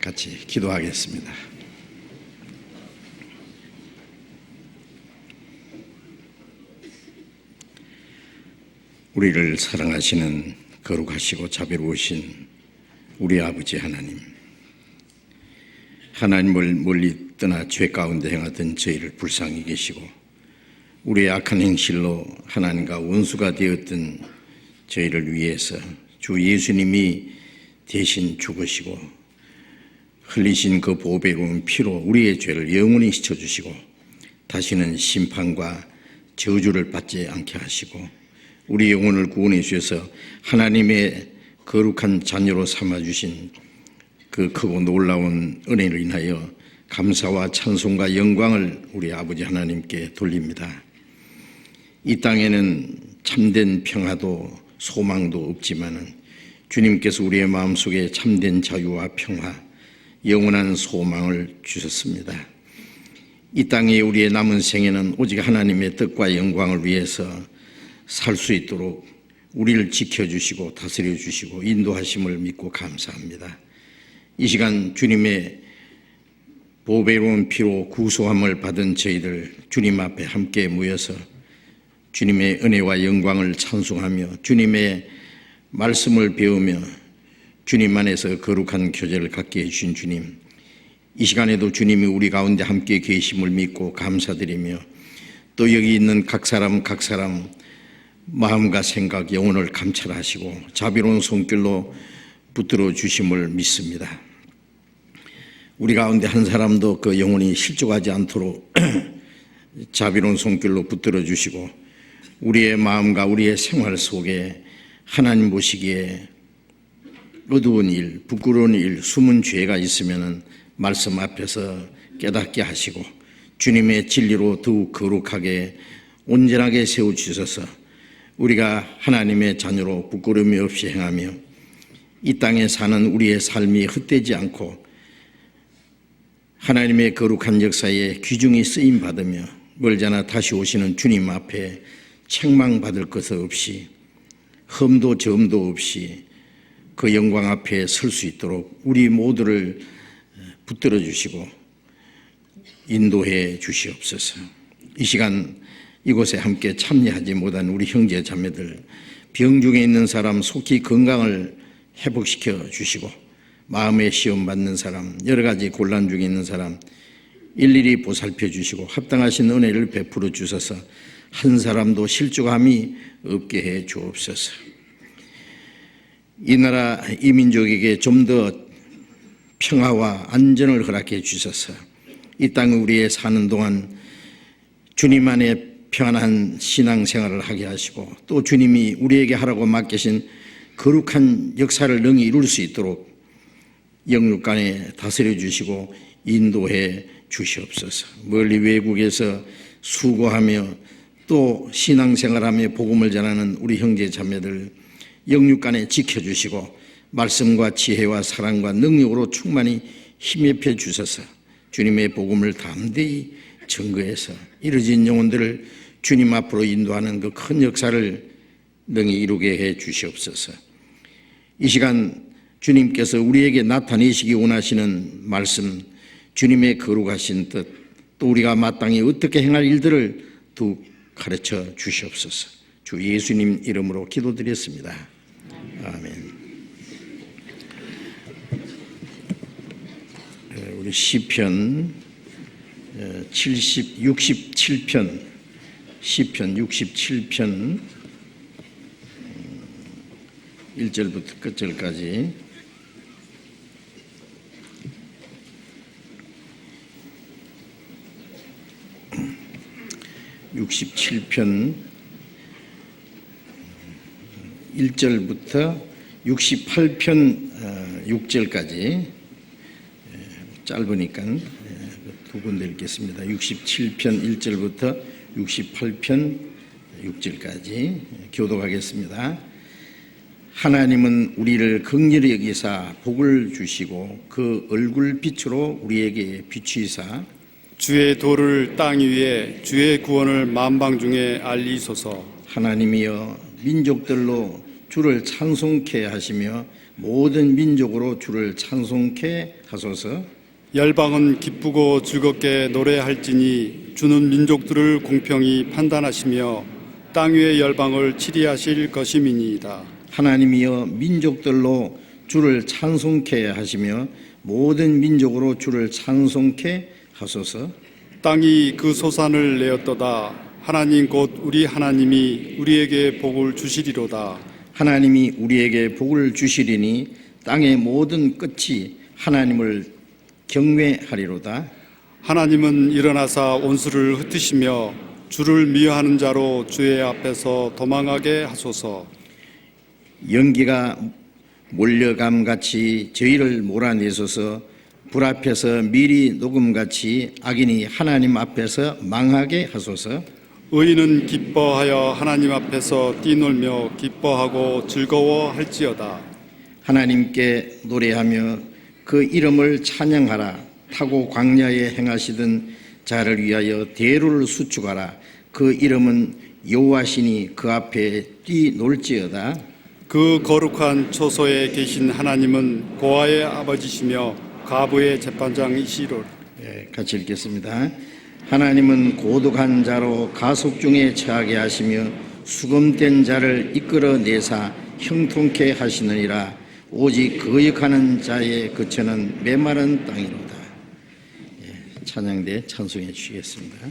같이 기도하겠습니다. 우리를 사랑하시는 거룩하시고 자비로우신 우리 아버지 하나님, 하나님을 멀리 떠나 죄 가운데 행하던 저희를 불쌍히 계시고 우리의 악한 행실로 하나님과 원수가 되었던 저희를 위해서 주 예수님이 대신 죽으시고 흘리신 그 보배로운 피로 우리의 죄를 영원히 씻어주시고 다시는 심판과 저주를 받지 않게 하시고 우리 영혼을 구원해 주셔서 하나님의 거룩한 자녀로 삼아주신 그 크고 놀라운 은혜를 인하여 감사와 찬송과 영광을 우리 아버지 하나님께 돌립니다. 이 땅에는 참된 평화도 소망도 없지만은 주님께서 우리의 마음속에 참된 자유와 평화, 영원한 소망을 주셨습니다. 이 땅에 우리의 남은 생에는 오직 하나님의 뜻과 영광을 위해서 살 수 있도록 우리를 지켜주시고 다스려 주시고 인도하심을 믿고 감사합니다. 이 시간 주님의 보배로운 피로 구속함을 받은 저희들 주님 앞에 함께 모여서 주님의 은혜와 영광을 찬송하며 주님의 말씀을 배우며 주님 안에서 거룩한 교제를 갖게 해주신 주님, 이 시간에도 주님이 우리 가운데 함께 계심을 믿고 감사드리며 또 여기 있는 각 사람 마음과 생각, 영혼을 감찰하시고 자비로운 손길로 붙들어 주심을 믿습니다. 우리 가운데 한 사람도 그 영혼이 실족하지 않도록 자비로운 손길로 붙들어 주시고 우리의 마음과 우리의 생활 속에 하나님 보시기에 어두운 일, 부끄러운 일, 숨은 죄가 있으면 말씀 앞에서 깨닫게 하시고 주님의 진리로 더욱 거룩하게 온전하게 세워주셔서 우리가 하나님의 자녀로 부끄러움이 없이 행하며 이 땅에 사는 우리의 삶이 헛되지 않고 하나님의 거룩한 역사에 귀중히 쓰임받으며 멀잖아 다시 오시는 주님 앞에 책망받을 것 없이 흠도 점도 없이 그 영광 앞에 설 수 있도록 우리 모두를 붙들어 주시고 인도해 주시옵소서. 이 시간 이곳에 함께 참여하지 못한 우리 형제 자매들, 병 중에 있는 사람 속히 건강을 회복시켜 주시고 마음의 시험 받는 사람, 여러 가지 곤란 중에 있는 사람 일일이 보살펴 주시고 합당하신 은혜를 베풀어 주셔서 한 사람도 실족함이 없게 해 주옵소서. 이 나라 이 민족에게 좀 더 평화와 안전을 허락해 주셔서 이 땅에 우리의 사는 동안 주님 안에 평안한 신앙생활을 하게 하시고 또 주님이 우리에게 하라고 맡기신 거룩한 역사를 능히 이룰 수 있도록 영육간에 다스려 주시고 인도해 주시옵소서. 멀리 외국에서 수고하며 또 신앙생활하며 복음을 전하는 우리 형제 자매들 영육간에 지켜주시고 말씀과 지혜와 사랑과 능력으로 충만히 힘입혀 주셔서 주님의 복음을 담대히 증거해서 이루어진 영혼들을 주님 앞으로 인도하는 그 큰 역사를 능히 이루게 해 주시옵소서. 이 시간 주님께서 우리에게 나타내시기 원하시는 말씀, 주님의 거룩하신 뜻, 또 우리가 마땅히 어떻게 행할 일들을 또 가르쳐 주시옵소서. 주 예수님 이름으로 기도드렸습니다. 아멘. 우리 시편 67편 시편 67편 1절부터 끝절까지 67편 1절부터 68편 6절까지 짧으니까 두 군데 읽겠습니다. 67편 1절부터 68편 6절까지 교독하겠습니다. 하나님은 우리를 긍휼히 여기사 복을 주시고 그 얼굴 빛으로 우리에게 비추이사 주의 도를 땅 위에 주의 구원을 만방 중에 알리소서. 하나님이여 민족들로 주를 찬송케 하시며 모든 민족으로 주를 찬송케 하소서. 열방은 기쁘고 즐겁게 노래할지니 주는 민족들을 공평히 판단하시며 땅 위의 열방을 치리하실 것임이니이다. 하나님이여 민족들로 주를 찬송케 하시며 모든 민족으로 주를 찬송케 하소서. 땅이 그 소산을 내었도다. 하나님 곧 우리 하나님이 우리에게 복을 주시리로다. 하나님이 우리에게 복을 주시리니 땅의 모든 끝이 하나님을 경외하리로다. 하나님은 일어나사 원수를 흩으시며 주를 미워하는 자로 주의 앞에서 도망하게 하소서. 연기가 몰려감같이 저희를 몰아내소서. 불 앞에서 미리 녹음같이 악인이 하나님 앞에서 망하게 하소서. 의인은 기뻐하여 하나님 앞에서 뛰놀며 기뻐하고 즐거워할지어다. 하나님께 노래하며 그 이름을 찬양하라. 타고 광야에 행하시던 자를 위하여 대로를 수축하라. 그 이름은 여호와시니 그 앞에 뛰놀지어다. 그 거룩한 초소에 계신 하나님은 고아의 아버지시며 가부의 재판장이시로다. 같이 읽겠습니다. 하나님은 고독한 자로 가속 중에 처하게 하시며 수금된 자를 이끌어내사 형통케 하시느니라. 오직 거역하는 자의 거처는 메마른 땅이로다. 찬양대 찬송해 주시겠습니다.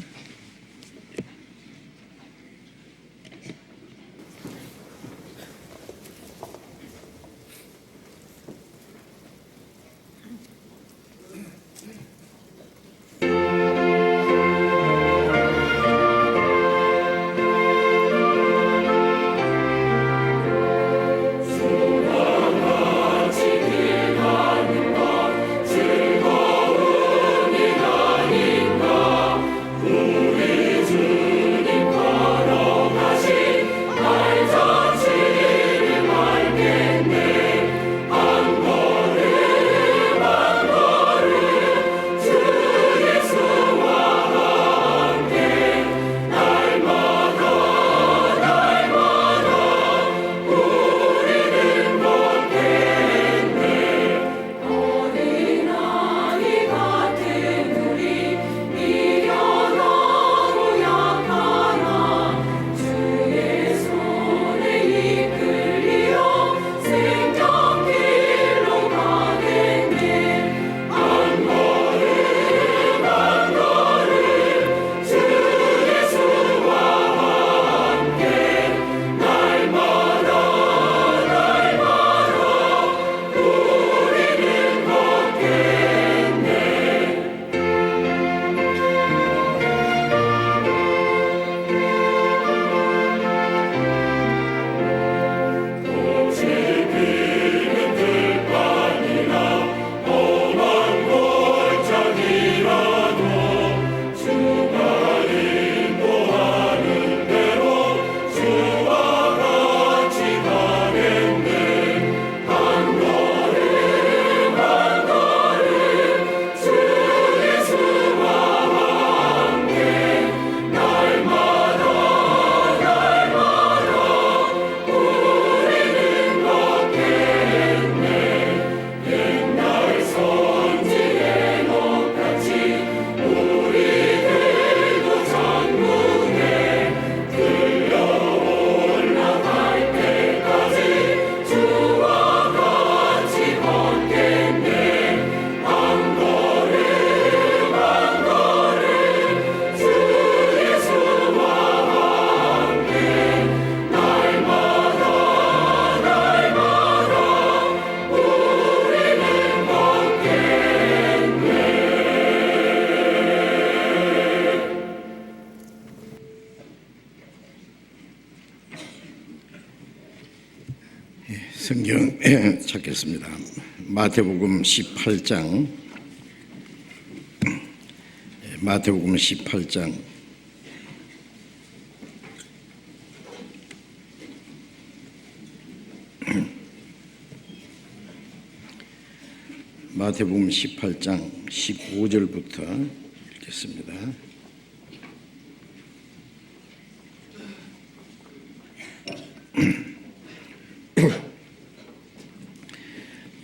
성경 찾겠습니다. 마태복음 18장. 마태복음 18장. 마태복음 18장 15절부터 읽겠습니다.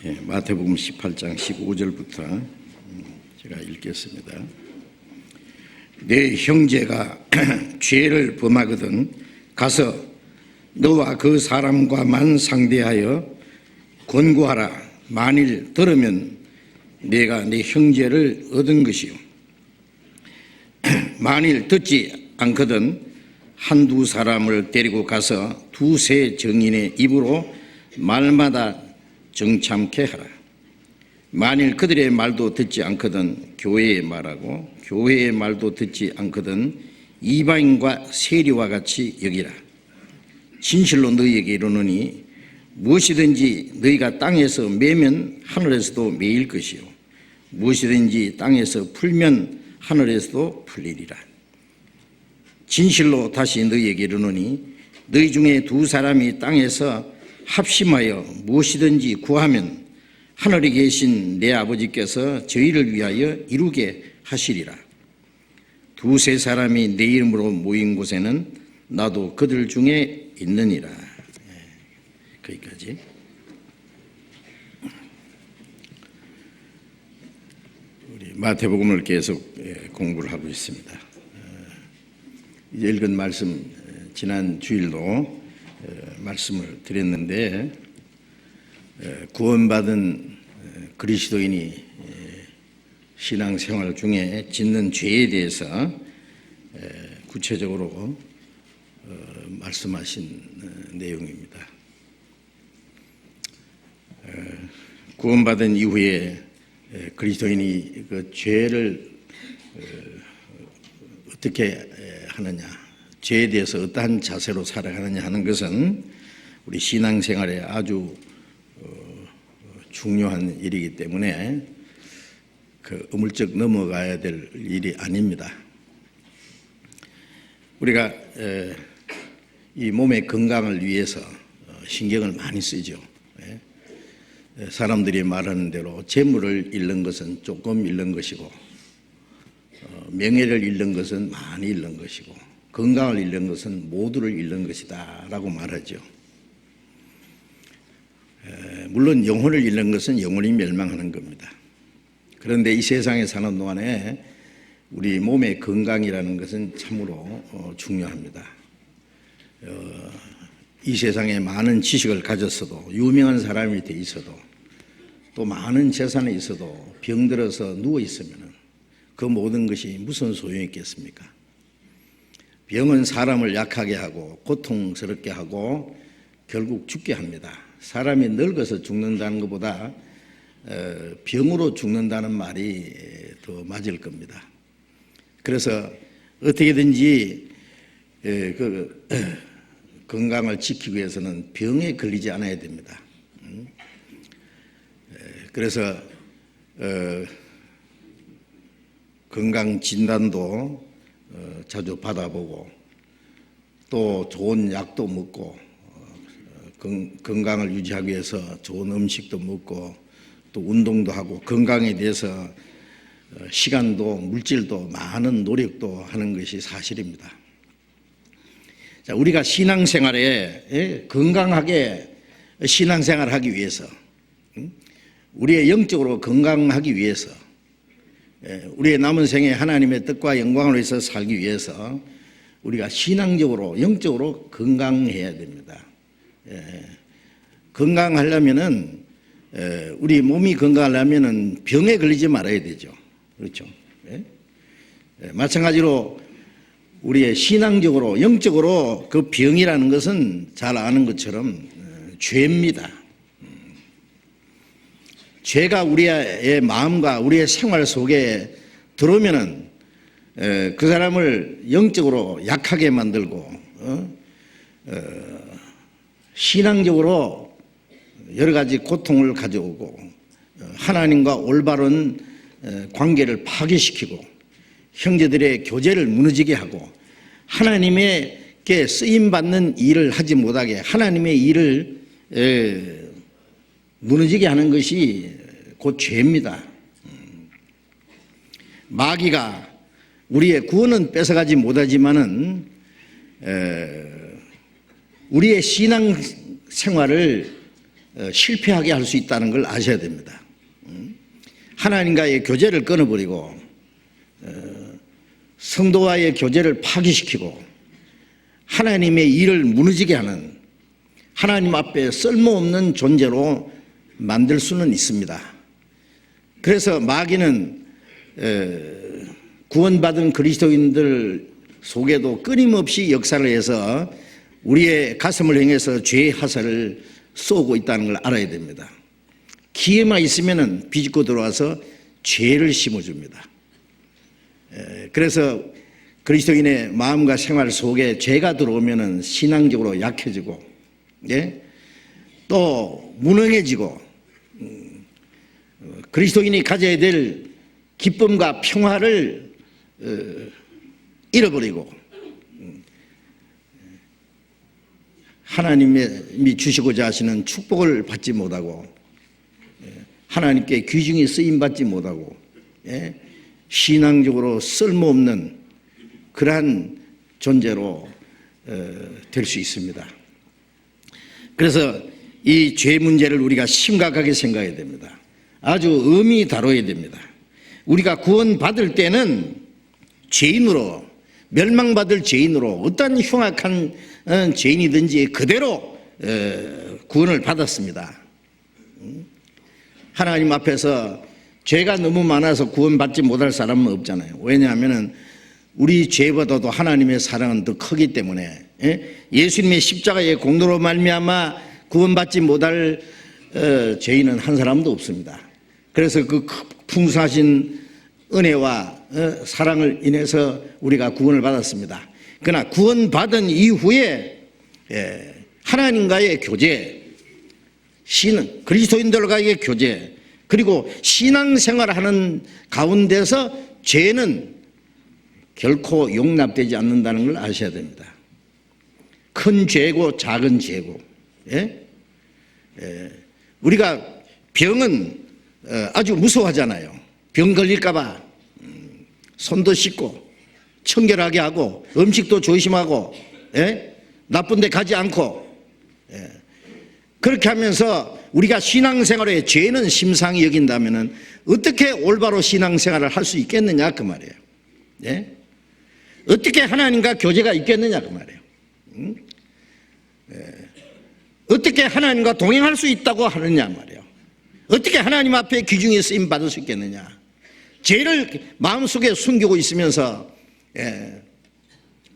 마태복음 18장 15절부터 제가 읽겠습니다. 내 형제가 죄를 범하거든 가서 너와 그 사람과만 상대하여 권고하라. 만일 들으면 내가 내 형제를 얻은 것이요. 만일 듣지 않거든 한두 사람을 데리고 가서 두세 정인의 입으로 말마다 정참케 하라. 만일 그들의 말도 듣지 않거든 교회의 말하고 교회의 말도 듣지 않거든 이방인과 세리와 같이 여기라. 진실로 너희에게 이르노니 무엇이든지 너희가 땅에서 매면 하늘에서도 매일 것이요 무엇이든지 땅에서 풀면 하늘에서도 풀리리라. 진실로 다시 너희에게 이르노니 너희 중에 두 사람이 땅에서 합심하여 무엇이든지 구하면 하늘에 계신 내 아버지께서 저희를 위하여 이루게 하시리라. 두세 사람이 내 이름으로 모인 곳에는 나도 그들 중에 있느니라. 거기까지. 우리 마태복음을 계속 공부를 하고 있습니다. 이제 읽은 말씀 지난 주일도 말씀을 드렸는데 구원받은 그리스도인이 신앙생활 중에 짓는 죄에 대해서 구체적으로 말씀하신 내용입니다. 구원받은 이후에 그리스도인이 그 죄를 어떻게 하느냐, 죄에 대해서 어떠한 자세로 살아가느냐 하는 것은 우리 신앙생활에 아주 중요한 일이기 때문에 그 어물쩍 넘어가야 될 일이 아닙니다. 우리가 이 몸의 건강을 위해서 신경을 많이 쓰죠. 사람들이 말하는 대로 재물을 잃는 것은 조금 잃는 것이고 명예를 잃는 것은 많이 잃는 것이고 건강을 잃는 것은 모두를 잃는 것이다 라고 말하죠. 물론 영혼을 잃는 것은 영혼이 멸망하는 겁니다. 그런데 이 세상에 사는 동안에 우리 몸의 건강이라는 것은 참으로 중요합니다. 이 세상에 많은 지식을 가졌어도 유명한 사람이 돼 있어도 또 많은 재산이 있어도 병들어서 누워 있으면 그 모든 것이 무슨 소용이 있겠습니까? 병은 사람을 약하게 하고 고통스럽게 하고 결국 죽게 합니다. 사람이 늙어서 죽는다는 것보다 병으로 죽는다는 말이 더 맞을 겁니다. 그래서 어떻게든지 건강을 지키기 위해서는 병에 걸리지 않아야 됩니다. 그래서 건강 진단도 자주 받아보고 또 좋은 약도 먹고 건강을 유지하기 위해서 좋은 음식도 먹고 또 운동도 하고 건강에 대해서 시간도 물질도 많은 노력도 하는 것이 사실입니다. 자, 우리가 신앙생활에 건강하게 신앙생활하기 위해서 우리의 영적으로 건강하기 위해서 우리의 남은 생에 하나님의 뜻과 영광을 위해서 살기 위해서 우리가 신앙적으로 영적으로 건강해야 됩니다. 건강하려면은 우리 몸이 건강하려면은 병에 걸리지 말아야 되죠. 그렇죠? 마찬가지로 우리의 신앙적으로 영적으로 그 병이라는 것은 잘 아는 것처럼 죄입니다. 죄가 우리의 마음과 우리의 생활 속에 들어오면은 그 사람을 영적으로 약하게 만들고 신앙적으로 여러 가지 고통을 가져오고 하나님과 올바른 관계를 파괴시키고 형제들의 교제를 무너지게 하고 하나님에게 쓰임받는 일을 하지 못하게 하나님의 일을 무너지게 하는 것이 곧 죄입니다. 마귀가 우리의 구원은 뺏어가지 못하지만은 우리의 신앙 생활을 실패하게 할 수 있다는 걸 아셔야 됩니다. 하나님과의 교제를 끊어버리고 성도와의 교제를 파기시키고 하나님의 일을 무너지게 하는, 하나님 앞에 쓸모없는 존재로 만들 수는 있습니다. 그래서 마귀는 구원받은 그리스도인들 속에도 끊임없이 역사를 해서 우리의 가슴을 향해서 죄의 화살을 쏘고 있다는 걸 알아야 됩니다. 기회만 있으면 비집고 들어와서 죄를 심어줍니다. 그래서 그리스도인의 마음과 생활 속에 죄가 들어오면 신앙적으로 약해지고, 예? 또 무능해지고, 그리스도인이 가져야 될 기쁨과 평화를 잃어버리고, 하나님이 주시고자 하시는 축복을 받지 못하고, 하나님께 귀중히 쓰임받지 못하고, 신앙적으로 쓸모없는 그러한 존재로 될 수 있습니다. 그래서 이 죄 문제를 우리가 심각하게 생각해야 됩니다. 아주 엄히 다뤄야 됩니다. 우리가 구원받을 때는 죄인으로, 멸망받을 죄인으로, 어떤 흉악한 죄인이든지 그대로 구원을 받았습니다. 하나님 앞에서 죄가 너무 많아서 구원받지 못할 사람은 없잖아요. 왜냐하면 우리 죄보다도 하나님의 사랑은 더 크기 때문에, 예수님의 십자가의 공로로 말미암아 구원받지 못할 죄인은 한 사람도 없습니다. 그래서 그 풍성하신 은혜와 사랑을 인해서 우리가 구원을 받았습니다. 그러나 구원받은 이후에 하나님과의 교제, 그리스도인들과의 교제, 그리고 신앙생활을 하는 가운데서 죄는 결코 용납되지 않는다는 걸 아셔야 됩니다. 큰 죄고 작은 죄고, 우리가 병은 아주 무서워하잖아요. 병 걸릴까 봐 손도 씻고 청결하게 하고 음식도 조심하고, 나쁜 데 가지 않고, 그렇게 하면서 우리가 신앙생활에 죄는 심상히 여긴다면 어떻게 올바로 신앙생활을 할 수 있겠느냐 그 말이에요. 어떻게 하나님과 교제가 있겠느냐 그 말이에요. 어떻게 하나님과 동행할 수 있다고 하느냐 말이에요. 어떻게 하나님 앞에 귀중히 쓰임 받을 수 있겠느냐. 죄를 마음속에 숨기고 있으면서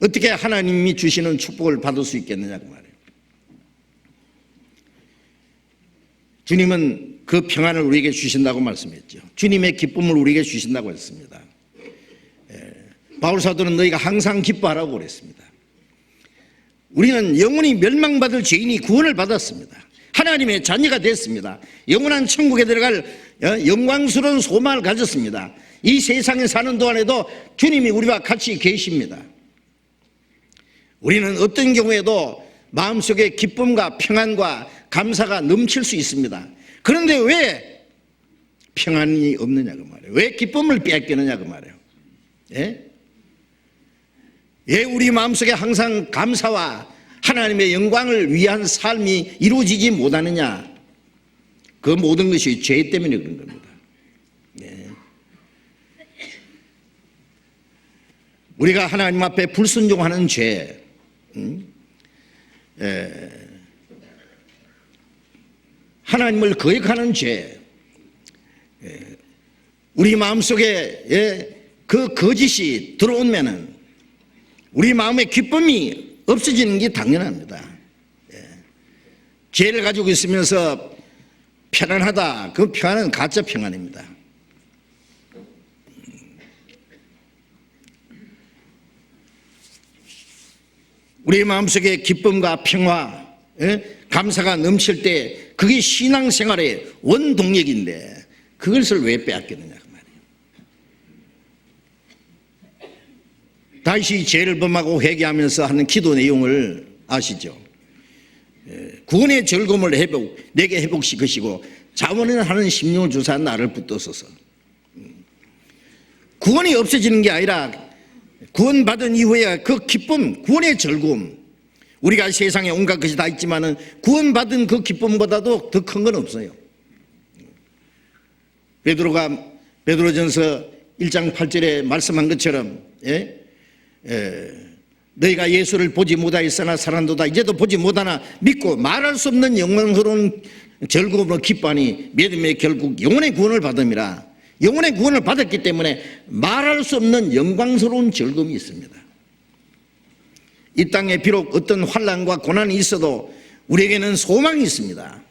어떻게 하나님이 주시는 축복을 받을 수 있겠느냐 그 말이에요. 주님은 그 평안을 우리에게 주신다고 말씀했죠. 주님의 기쁨을 우리에게 주신다고 했습니다. 바울 사도는 너희가 항상 기뻐하라고 그랬습니다. 우리는 영원히 멸망받을 죄인이 구원을 받았습니다. 하나님의 자녀가 됐습니다. 영원한 천국에 들어갈 영광스러운 소망을 가졌습니다. 이 세상에 사는 동안에도 주님이 우리와 같이 계십니다. 우리는 어떤 경우에도 마음속에 기쁨과 평안과 감사가 넘칠 수 있습니다. 그런데 왜 평안이 없느냐 그 말이에요. 왜 기쁨을 빼앗기느냐 그 말이에요. 왜 우리 마음속에 항상 감사와 하나님의 영광을 위한 삶이 이루어지지 못하느냐. 그 모든 것이 죄 때문에 그런 겁니다. 우리가 하나님 앞에 불순종하는 죄, 하나님을 거역하는 죄, 우리 마음속에 그 거짓이 들어오면은 우리 마음의 기쁨이 없어지는 게 당연합니다. 죄를 가지고 있으면서 편안하다, 그 평안은 가짜 평안입니다. 우리 마음속에 기쁨과 평화, 감사가 넘칠 때 그게 신앙생활의 원동력인데 그것을 왜 빼앗겼느냐 그 말이에요. 다시 죄를 범하고 회개하면서 하는 기도 내용을 아시죠? 구원의 즐거움을 내게 회복시키시고 자원을 하는 심령을 주사 나를 붙드소서. 구원이 없어지는 게 아니라 구원받은 이후에 그 기쁨, 구원의 즐거움, 우리가 세상에 온갖 것이 다 있지만은 구원받은 그 기쁨보다도 더 큰 건 없어요. 베드로전서 1장 8절에 말씀한 것처럼 너희가 예수를 보지 못하였으나 살았도다. 이제도 보지 못하나 믿고 말할 수 없는 영광스러운 즐거움으로 기뻐하니 믿음의 결국 영혼의 구원을 받음이라. 영혼의 구원을 받았기 때문에 말할 수 없는 영광스러운 즐거움이 있습니다. 이 땅에 비록 어떤 환난과 고난이 있어도 우리에게는 소망이 있습니다.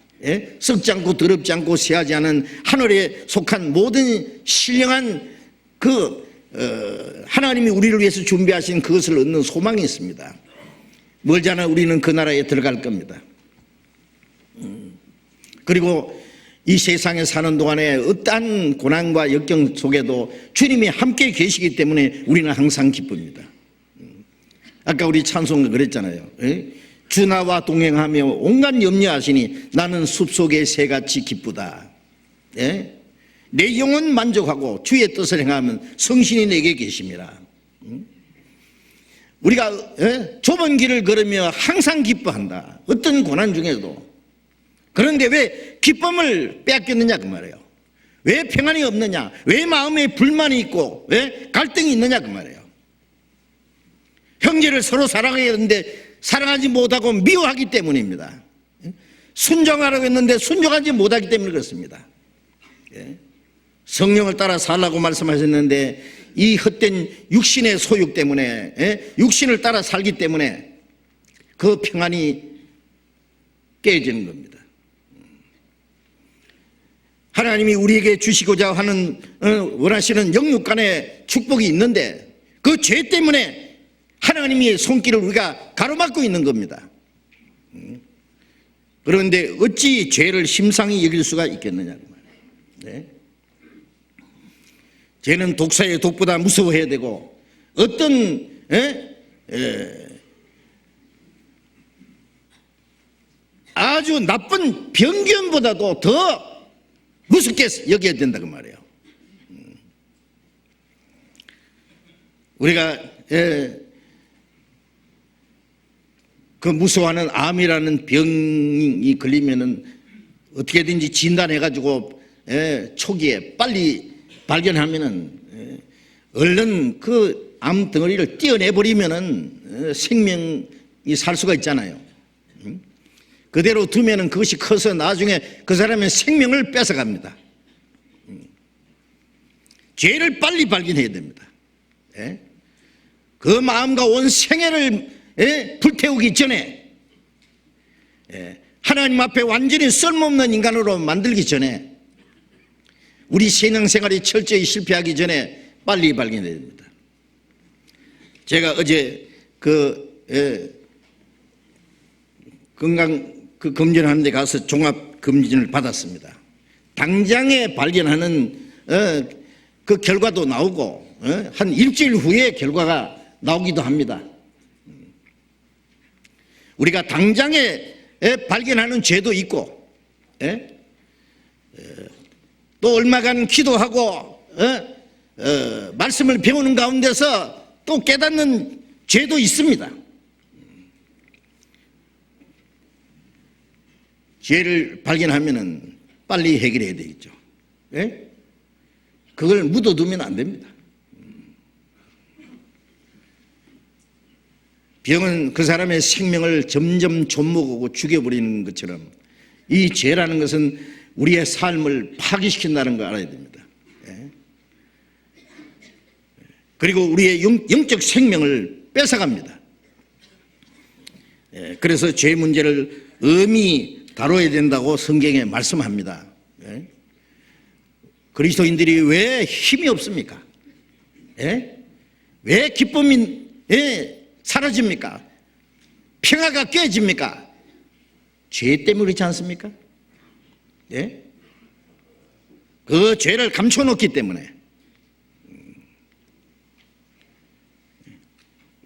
썩지 않고 더럽지 않고 쇠하지 않은 하늘에 속한 모든 신령한 하나님이 우리를 위해서 준비하신 그것을 얻는 소망이 있습니다. 멀지 않아 우리는 그 나라에 들어갈 겁니다. 그리고 이 세상에 사는 동안에 어떠한 고난과 역경 속에도 주님이 함께 계시기 때문에 우리는 항상 기쁩니다. 아까 우리 찬송가 그랬잖아요. 주 나와 동행하며 온갖 염려하시니 나는 숲속의 새같이 기쁘다. 내 영혼 만족하고 주의 뜻을 행하면 성신이 내게 계심이라. 우리가 좁은 길을 걸으며 항상 기뻐한다. 어떤 고난 중에도. 그런데 왜 기쁨을 빼앗겼느냐 그 말이에요. 왜 평안이 없느냐, 왜 마음에 불만이 있고 왜 갈등이 있느냐 그 말이에요. 형제를 서로 사랑해야 하는데 사랑하지 못하고 미워하기 때문입니다. 순종하라고 했는데 순종하지 못하기 때문에 그렇습니다. 성령을 따라 살라고 말씀하셨는데 이 헛된 육신의 소욕 때문에, 육신을 따라 살기 때문에 그 평안이 깨지는 겁니다. 하나님이 우리에게 주시고자 하는 원하시는 영육 간의 축복이 있는데 그 죄 때문에 하나님의 손길을 우리가 가로막고 있는 겁니다. 그런데 어찌 죄를 심상히 여길 수가 있겠느냐. 죄는 독사의 독보다 무서워해야 되고 어떤 아주 나쁜 병균보다도 더 무섭게 여겨야 된다 그 말이에요. 우리가 그 무서워하는 암이라는 병이 걸리면은 어떻게든지 진단해가지고 초기에 빨리 발견하면은 얼른 그 암 덩어리를 떼어내버리면은 생명이 살 수가 있잖아요. 그대로 두면은 그것이 커서 나중에 그 사람의 생명을 뺏어갑니다. 죄를 빨리 발견해야 됩니다. 그 마음과 온 생애를 불태우기 전에 하나님 앞에 완전히 쓸모없는 인간으로 만들기 전에 우리 신앙생활이 철저히 실패하기 전에 빨리 발견해야 됩니다. 제가 어제 건강 검진하는 데 가서 종합 검진을 받았습니다. 당장에 발견하는 그 결과도 나오고 한 일주일 후에 결과가 나오기도 합니다. 우리가 당장에 발견하는 죄도 있고 또 얼마간 기도하고 말씀을 배우는 가운데서 또 깨닫는 죄도 있습니다. 죄를 발견하면은 빨리 해결해야 되겠죠. 그걸 묻어두면 안 됩니다. 병은 그 사람의 생명을 점점 좀먹고 죽여버리는 것처럼 이 죄라는 것은 우리의 삶을 파괴시킨다는 걸 알아야 됩니다. 그리고 우리의 영적 생명을 뺏어갑니다. 그래서 죄 문제를 엄히 다뤄야 된다고 성경에 말씀합니다. 그리스도인들이 왜 힘이 없습니까? 왜 기쁨이 사라집니까? 평화가 깨집니까? 죄 때문에 그렇지 않습니까? 그 죄를 감춰놓기 때문에.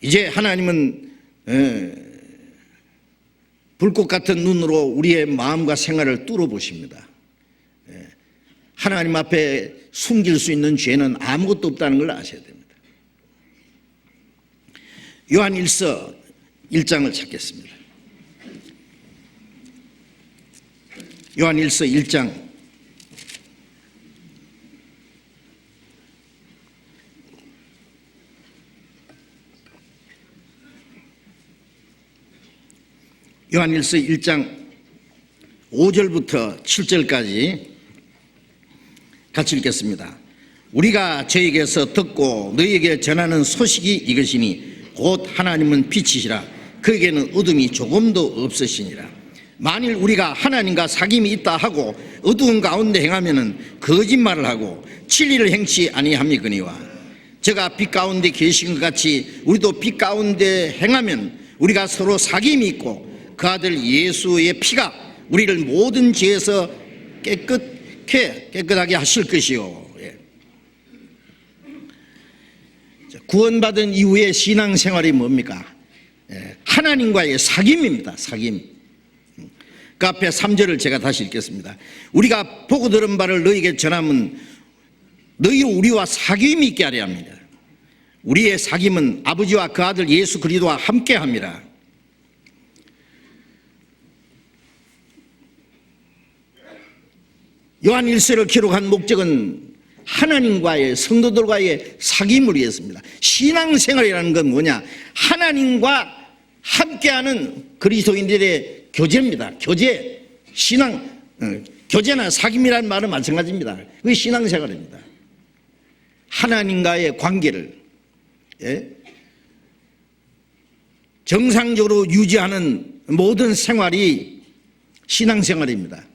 이제 하나님은 불꽃 같은 눈으로 우리의 마음과 생활을 뚫어보십니다. 하나님 앞에 숨길 수 있는 죄는 아무것도 없다는 걸 아셔야 됩니다. 요한 1서 1장을 찾겠습니다. 요한일서 1장 5절부터 7절까지 같이 읽겠습니다. 우리가 저에게서 듣고 너희에게 전하는 소식이 이것이니 곧 하나님은 빛이시라 그에게는 어둠이 조금도 없으시니라. 만일 우리가 하나님과 사귐이 있다 하고 어두운 가운데 행하면은 거짓말을 하고 진리를 행치 아니함이거니와 저가 빛 가운데 계신 것 같이 우리도 빛 가운데 행하면 우리가 서로 사귐이 있고 그 아들 예수의 피가 우리를 모든 죄에서 깨끗하게 하실 것이요. 구원받은 이후의 신앙생활이 뭡니까? 하나님과의 사귐입니다. 사귐. 그 앞에 3절을 제가 다시 읽겠습니다. 우리가 보고 들은 바를 너희에게 전하면 너희 우리와 사귐이 있게 하려 합니다. 우리의 사귐은 아버지와 그 아들 예수 그리스도와 함께함이라. 요한일서를 기록한 목적은 하나님과의 성도들과의 사귐을 위해서입니다. 신앙생활이라는 건 뭐냐? 하나님과 함께하는 그리스도인들의 교제입니다. 교제, 신앙, 교제나 사귐이라는 말은 마찬가지입니다. 그게 신앙생활입니다. 하나님과의 관계를 정상적으로 유지하는 모든 생활이 신앙생활입니다.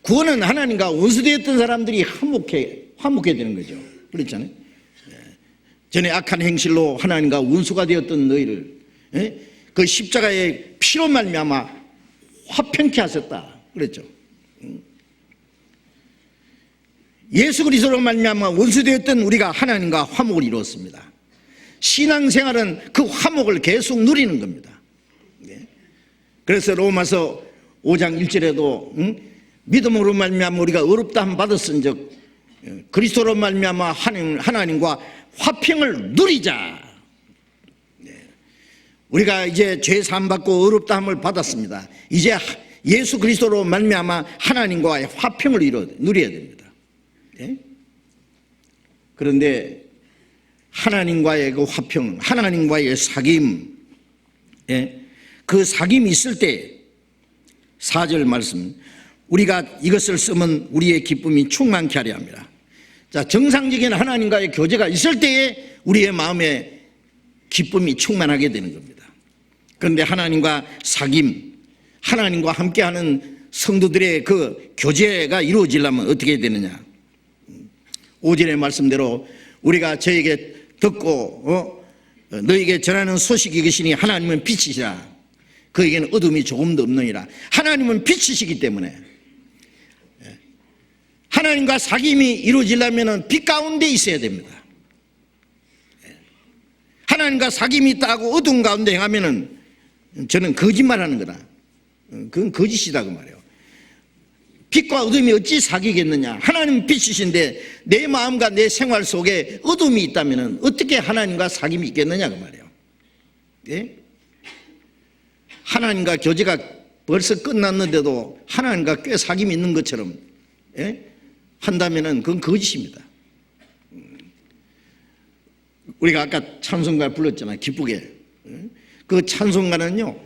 구원은 하나님과 원수되었던 사람들이 화목해 되는 거죠. 그렇잖아요. 전에 악한 행실로 하나님과 원수가 되었던 너희를 그 십자가의 피로 말미암아 화평케 하셨다. 그랬죠. 예수 그리스도로 말미암아 원수되었던 우리가 하나님과 화목을 이루었습니다. 신앙생활은 그 화목을 계속 누리는 겁니다. 그래서 로마서 5장 1절에도 믿음으로 말미암아 우리가 의롭다함 받았은즉 그리스도로 말미암아 하나님과 화평을 누리자. 우리가 이제 죄 사함 받고 의롭다함을 받았습니다. 이제 예수 그리스도로 말미암아 하나님과의 화평을 누려야 됩니다. 그런데 하나님과의 그 화평, 하나님과의 사귐, 그 사귐이 있을 때 4절 말씀, 우리가 이것을 쓰면 우리의 기쁨이 충만케 하려 합니다. 자, 정상적인 하나님과의 교제가 있을 때에 우리의 마음에 기쁨이 충만하게 되는 겁니다. 그런데 하나님과 사귐, 하나님과 함께하는 성도들의 그 교제가 이루어지려면 어떻게 되느냐? 5절의 말씀대로 우리가 저에게 듣고 너에게 전하는 소식이 이것이니 하나님은 빛이시라 그에게는 어둠이 조금도 없느니라. 하나님은 빛이시기 때문에 하나님과 사귐이 이루어지려면 빛 가운데 있어야 됩니다. 하나님과 사귐이 있다고 어두운 가운데 행하면 저는 거짓말하는 거다. 그건 거짓이다 그 말이에요. 빛과 어둠이 어찌 사귀겠느냐? 하나님은 빛이신데 내 마음과 내 생활 속에 어둠이 있다면 어떻게 하나님과 사귐이 있겠느냐 그 말이에요. 예? 하나님과 교제가 벌써 끝났는데도 하나님과 꽤 사귐이 있는 것처럼 한다면 그건 거짓입니다. 우리가 아까 찬송가 불렀잖아요. 기쁘게. 그 찬송가는요,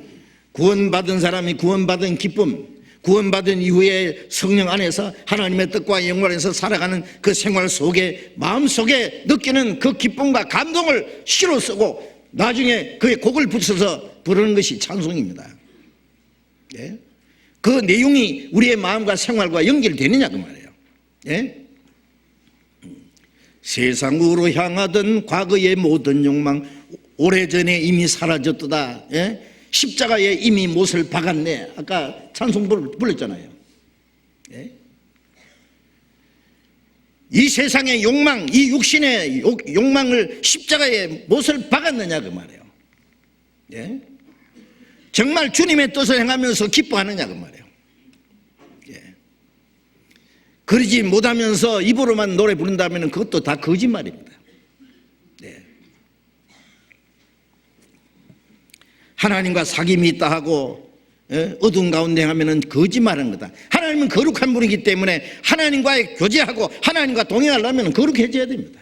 구원받은 사람이 구원받은 기쁨, 구원받은 이후에 성령 안에서 하나님의 뜻과 영광에서 살아가는 그 생활 속에 마음속에 느끼는 그 기쁨과 감동을 시로 쓰고 나중에 그의 곡을 붙여서 부르는 것이 찬송입니다. 예? 그 내용이 우리의 마음과 생활과 연결되느냐 그 말이에요. 예? 세상으로 향하던 과거의 모든 욕망 오래전에 이미 사라졌도다. 예? 십자가에 이미 못을 박았네. 아까 찬송 불렀잖아요. 예? 이 세상의 욕망, 이 육신의 욕망을 십자가에 못을 박았느냐 그 말이에요. 예? 정말 주님의 뜻을 행하면서 기뻐하느냐 그 말이에요. 예. 그러지 못하면서 입으로만 노래 부른다면 그것도 다 거짓말입니다. 예. 하나님과 사귐이 있다 하고 어두운 가운데 하면은 거짓말하는 거다. 하나님은 거룩한 분이기 때문에 하나님과의 교제하고 하나님과 동행하려면 거룩해져야 됩니다.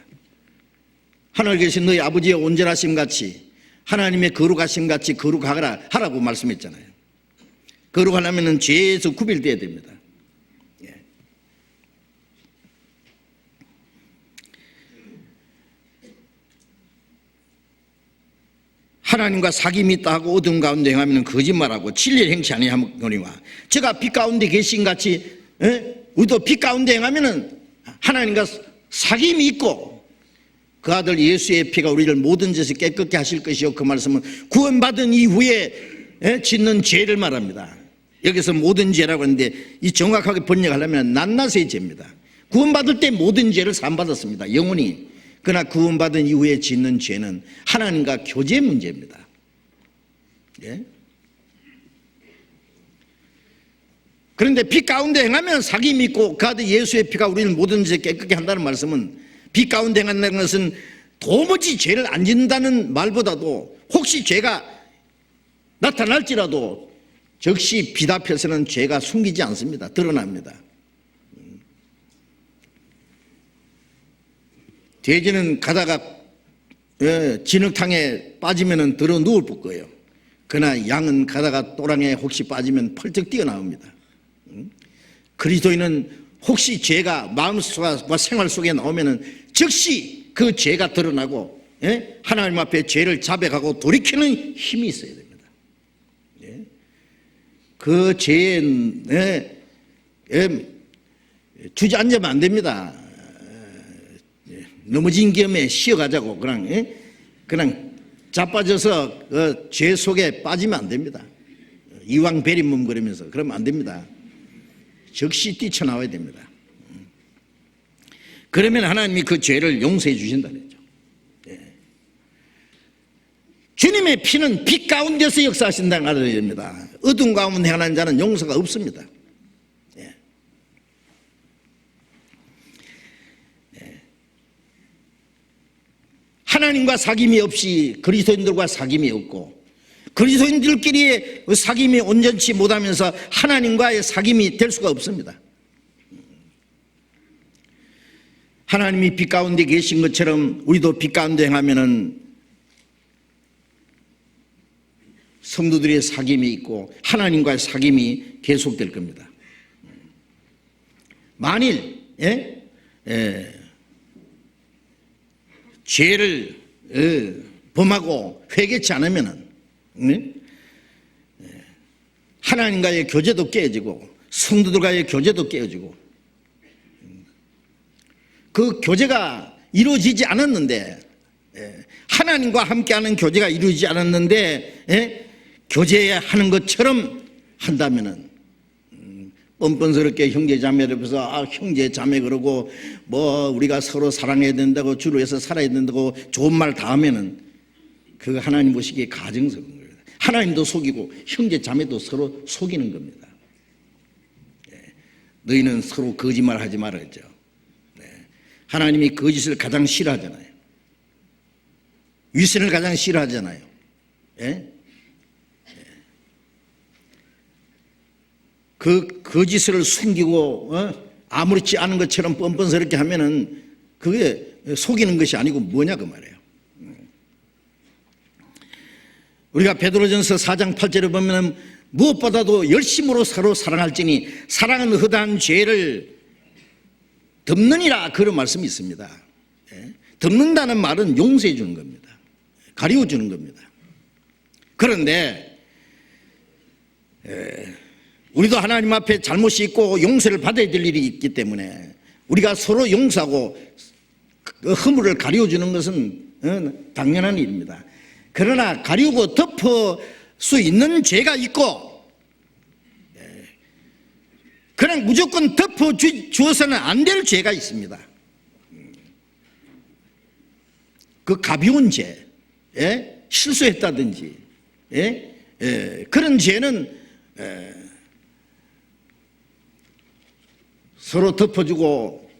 하늘 계신 너희 아버지의 온전하심 같이 하나님의 거룩하심 같이 거룩하라고 말씀했잖아요. 거룩하려면 죄에서 구별돼야 됩니다. 하나님과 사귐이 있다 하고 어두운 가운데 행하면 거짓말하고 진리를 행치 아니하거니와 제가 빛 가운데 계신 같이 우리도 빛 가운데 행하면 하나님과 사귐이 있고 그 아들 예수의 피가 우리를 모든 죄에서 깨끗게 하실 것이요. 그 말씀은 구원받은 이후에 짓는 죄를 말합니다. 여기서 모든 죄라고 하는데 이 정확하게 번역하려면 낱낱의 죄입니다. 구원받을 때 모든 죄를 사함받았습니다. 영원히. 그러나 구원받은 이후에 짓는 죄는 하나님과 교제 문제입니다. 예? 그런데 빛 가운데 행하면 사귐이 있고 그 아들 예수의 피가 우리를 모든 죄 깨끗게 한다는 말씀은 빛 가운데 행한다는 것은 도무지 죄를 안 짓는다는 말보다도 혹시 죄가 나타날지라도 즉시 빛 앞에서는 죄가 숨기지 않습니다. 드러납니다. 돼지는 가다가 진흙탕에 빠지면 들어 누울 거예요. 그러나 양은 가다가 또랑에 혹시 빠지면 펄쩍 뛰어나옵니다. 그리스도인은 혹시 죄가 마음속과 생활 속에 나오면 즉시 그 죄가 드러나고 하나님 앞에 죄를 자백하고 돌이키는 힘이 있어야 됩니다. 그 죄에 주저앉으면 안 됩니다. 넘어진 겸에 쉬어가자고 그냥 자빠져서 죄 속에 빠지면 안 됩니다. 이왕 베리몸 그러면서 그러면 안 됩니다. 즉시 뛰쳐나와야 됩니다. 그러면 하나님이 그 죄를 용서해 주신다는 거죠. 주님의 피는 빛 가운데서 역사하신다는 걸 알아야 됩니다. 어두운 가운데 행하는 자는 용서가 없습니다. 하나님과 사귐이 없이 그리스도인들과 사귐이 없고 그리스도인들끼리의 사귐이 온전치 못하면서 하나님과의 사귐이 될 수가 없습니다. 하나님이 빛 가운데 계신 것처럼 우리도 빛 가운데 행하면은 성도들의 사귐이 있고 하나님과의 사귐이 계속될 겁니다. 만일 죄를 범하고 회개치 않으면 하나님과의 교제도 깨어지고 성도들과의 교제도 깨어지고 그 교제가 이루어지지 않았는데 하나님과 함께하는 교제가 이루어지지 않았는데 교제하는 것처럼 한다면은 뻔뻔스럽게 형제 자매를 앞에서 형제 자매 그러고 우리가 서로 사랑해야 된다고 주로 해서 살아야 된다고 좋은 말 다 하면은 그거 하나님 보시기에 가증스러운 거예요. 하나님도 속이고 형제 자매도 서로 속이는 겁니다. 너희는 서로 거짓말 하지 말았죠. 하나님이 거짓을 가장 싫어하잖아요. 위선을 가장 싫어하잖아요. 그 거짓을 숨기고 아무렇지 않은 것처럼 뻔뻔스럽게 하면은 그게 속이는 것이 아니고 뭐냐 그 말이에요. 우리가 베드로전서 4장 8절을 보면 무엇보다도 열심으로 서로 사랑할지니 사랑은 허다한 죄를 덮느니라 그런 말씀이 있습니다. 덮는다는 말은 용서해 주는 겁니다. 가리워 주는 겁니다. 그런데 우리도 하나님 앞에 잘못이 있고 용서를 받아야 될 일이 있기 때문에 우리가 서로 용서하고 그 허물을 가리워주는 것은 당연한 일입니다. 그러나 가리우고 덮을 수 있는 죄가 있고 그냥 무조건 덮어주어서는 안 될 죄가 있습니다. 그 가벼운 죄, 실수했다든지 그런 죄는 서로 덮어주고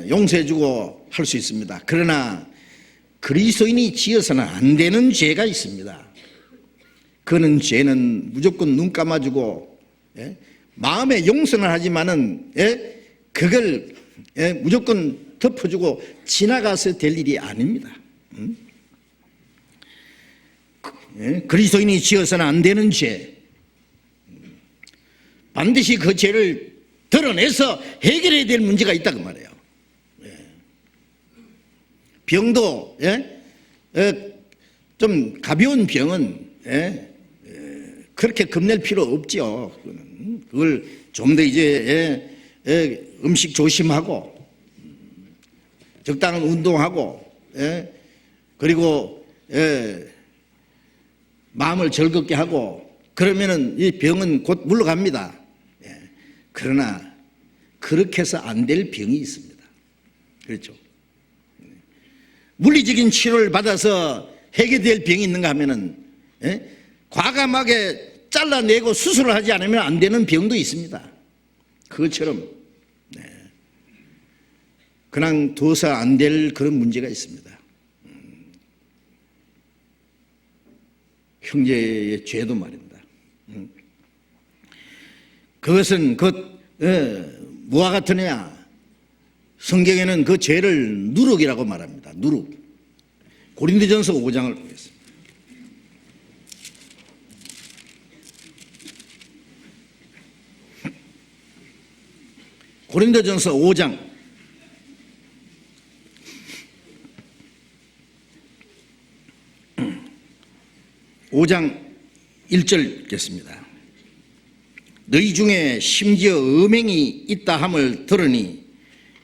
용서해주고 할 수 있습니다. 그러나 그리스도인이 지어서는 안 되는 죄가 있습니다. 그는 죄는 무조건 눈 감아주고, 예? 마음에 용서는 하지만은, 예? 그걸, 예? 무조건 덮어주고 지나가서 될 일이 아닙니다. 예? 그리스도인이 지어서는 안 되는 죄, 반드시 그 죄를 드러내서 해결해야 될 문제가 있다 그 말이에요. 예. 병도, 예? 좀 가벼운 병은, 예? 그렇게 겁낼 필요 없죠. 그걸 좀 더 이제, 예? 음식 조심하고, 적당한 운동하고, 예? 그리고, 예? 마음을 즐겁게 하고, 그러면은 이 병은 곧 물러갑니다. 예. 그러나, 그렇게 해서 안 될 병이 있습니다. 그렇죠. 물리적인 치료를 받아서 해결될 병이 있는가 하면은, 예? 과감하게 잘라내고 수술을 하지 않으면 안 되는 병도 있습니다. 그것처럼, 네. 그냥 둬서 안 될 그런 문제가 있습니다. 형제의 죄도 말입니다. 그것은 뭐와 같으냐? 성경에는 그 죄를 누룩이라고 말합니다. 누룩. 고린도전서 5장을 보겠습니다. 고린도전서 5장 5장 1절 읽겠습니다. 너희 중에 심지어 음행이 있다 함을 들으니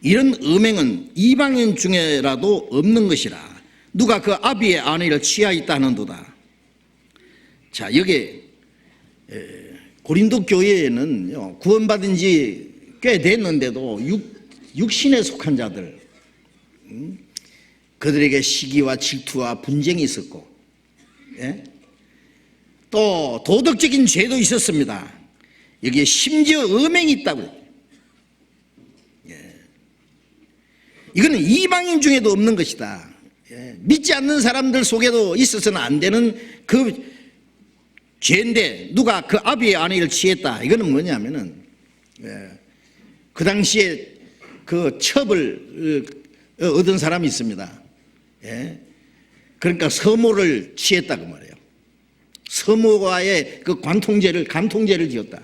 이런 음행은 이방인 중에라도 없는 것이라. 누가 그 아비의 아내를 취하였다 하는도다. 자, 여기 고린도 교회에는 구원받은 지 꽤 됐는데도 육신에 속한 자들, 그들에게 시기와 질투와 분쟁이 있었고, 예? 또 도덕적인 죄도 있었습니다. 여기에 심지어 음행이 있다고. 예. 이거는 이방인 중에도 없는 것이다. 예. 믿지 않는 사람들 속에도 있어서는 안 되는 그 죄인데 누가 그 아비의 아내를 취했다. 이거는 뭐냐면은, 예. 그 당시에 그 첩을 얻은 사람이 있습니다. 예. 그러니까 서모를 취했다 그 말이에요. 서모와의 그 간통죄를 지었다.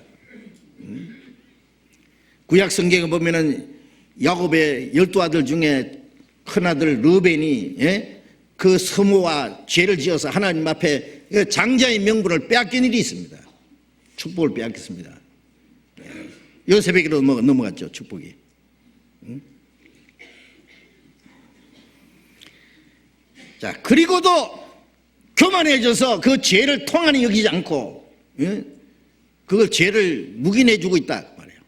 구약 성경에 보면은 야곱의 12아들 중에 큰아들 르벤이, 예? 그 서모와 죄를 지어서 하나님 앞에 장자의 명분을 빼앗긴 일이 있습니다. 축복을 빼앗겼습니다. 요셉에게로 넘어갔죠, 축복이. 자, 그리고도 교만해져서 그 죄를 통하니 여기지 않고, 예? 그걸 죄를 묵인해주고 있다 말이에요.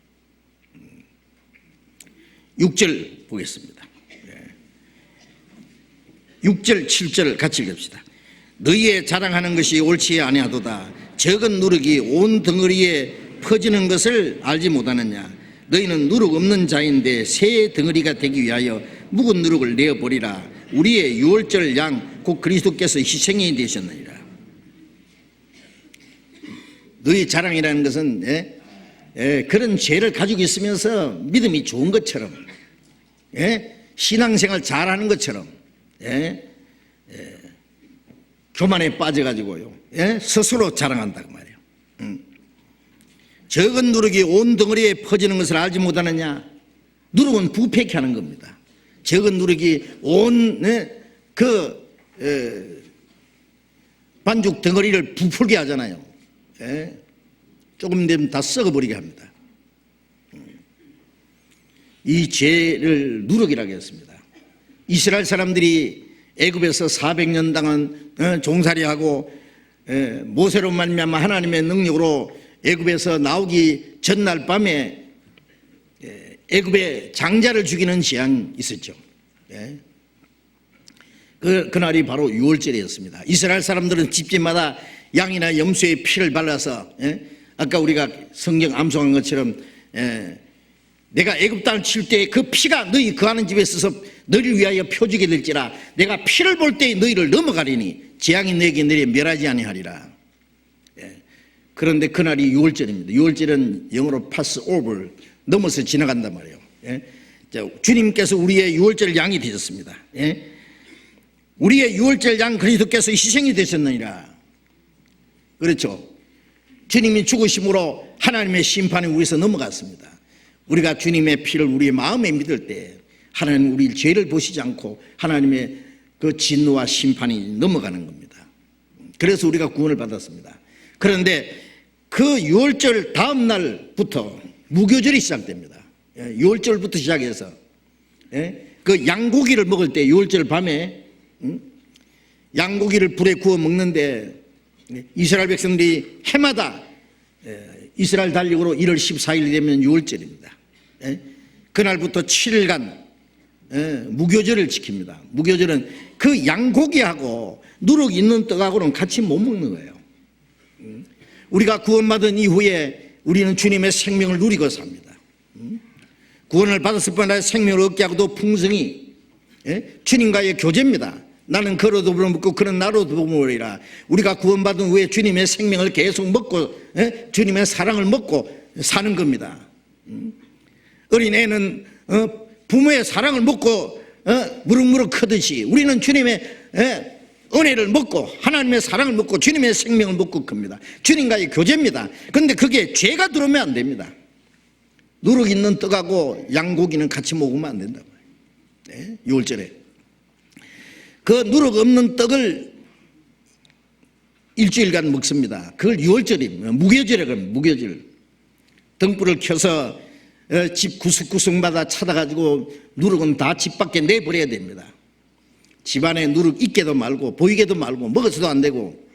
6절 보겠습니다. 6절 7절 같이 읽읍시다. 너희의 자랑하는 것이 옳지 아니하도다. 적은 누룩이 온 덩어리에 퍼지는 것을 알지 못하느냐. 너희는 누룩 없는 자인데 새 덩어리가 되기 위하여 묵은 누룩을 내어버리라. 우리의 유월절 양 곧 그리스도께서 희생이 되셨느니라. 너희 자랑이라는 것은, 그런 죄를 가지고 있으면서 믿음이 좋은 것처럼, 신앙생활 잘하는 것처럼, 교만에 빠져가지고요, 스스로 자랑한다 그 말이에요. 적은 누룩이 온 덩어리에 퍼지는 것을 알지 못하느냐. 누룩은 부패케 하는 겁니다. 적은 누룩이 온 반죽 덩어리를 부풀게 하잖아요. 조금 되면 다 썩어버리게 합니다. 이 죄를 누룩이라고 했습니다. 이스라엘 사람들이 애굽에서 400년 동안 종살이하고 모세로 말미암아 하나님의 능력으로 애굽에서 나오기 전날 밤에 애굽의 장자를 죽이는 재앙이 있었죠. 그날이 바로 유월절이었습니다. 이스라엘 사람들은 집집마다 양이나 염소의 피를 발라서, 아까 우리가 성경 암송한 것처럼, 내가 애굽 땅을 칠 때 그 피가 너희 거하는 집에 있어서 너희를 위하여 표지게 될지라. 내가 피를 볼 때 너희를 넘어가리니 재앙이 너에게 내려 멸하지 아니하리라. 그런데 그날이 6월절입니다. 6월절은 영어로 pass over, 넘어서 지나간단 말이에요. 예? 자, 주님께서 우리의 6월절 양이 되셨습니다. 예? 우리의 6월절 양 그리스도께서 희생이 되셨느니라. 그렇죠. 주님이 죽으심으로 하나님의 심판이 우리에서 넘어갔습니다. 우리가 주님의 피를 우리의 마음에 믿을 때 하나님 우리 죄를 보시지 않고 하나님의 그 진노와 심판이 넘어가는 겁니다. 그래서 우리가 구원을 받았습니다. 그런데 그 6월절 다음 날부터 무교절이 시작됩니다. 6월절부터 시작해서 그 양고기를 먹을 때 6월절 밤에 양고기를 불에 구워 먹는데 이스라엘 백성들이 해마다 이스라엘 달력으로 1월 14일이 되면 6월절입니다. 그날부터 7일간 무교절을 지킵니다. 무교절은 그 양고기하고 누룩 있는 떡하고는 같이 못 먹는 거예요. 우리가 구원받은 이후에 우리는 주님의 생명을 누리고 삽니다. 구원을 받았을 뿐만 생명을 얻게 하고도 풍성히 주님과의 교제입니다. 나는 그로도 먹고 그는 나로도 먹으리라. 우리가 구원받은 후에 주님의 생명을 계속 먹고 주님의 사랑을 먹고 사는 겁니다. 어린애는 부모의 사랑을 먹고 무럭무럭 크듯이 우리는 주님의 은혜를 먹고 하나님의 사랑을 먹고 주님의 생명을 먹고 큽니다. 주님과의 교제입니다. 그런데 그게 죄가 들어오면 안 됩니다. 누룩 있는 떡하고 양고기는 같이 먹으면 안 된다고. 6월절에 그 누룩 없는 떡을 일주일간 먹습니다. 그걸 6월절입니다. 무교절이라고 합니다. 무교절. 등불을 켜서 집 구석구석마다 찾아가지고 누룩은 다 집 밖에 내버려야 됩니다. 집안에 누룩 있게도 말고 보이게도 말고 먹어서도 안 되고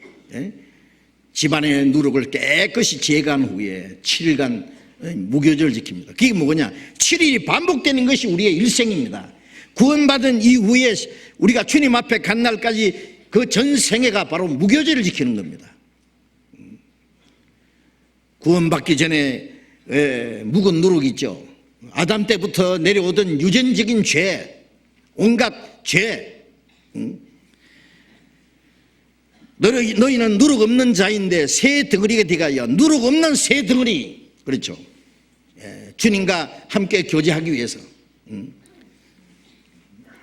집안의 누룩을 깨끗이 제거한 후에 7일간 무교절을 지킵니다. 그게 뭐냐? 7일이 반복되는 것이 우리의 일생입니다. 구원받은 이후에 우리가 주님 앞에 간 날까지 그 전생애가 바로 무교절을 지키는 겁니다. 구원받기 전에 묵은 누룩 있죠. 아담 때부터 내려오던 유전적인 죄, 온갖 죄. 너희는 누룩 없는 자인데 새 덩어리가 되가여. 누룩 없는 새 덩어리. 그렇죠. 주님과 함께 교제하기 위해서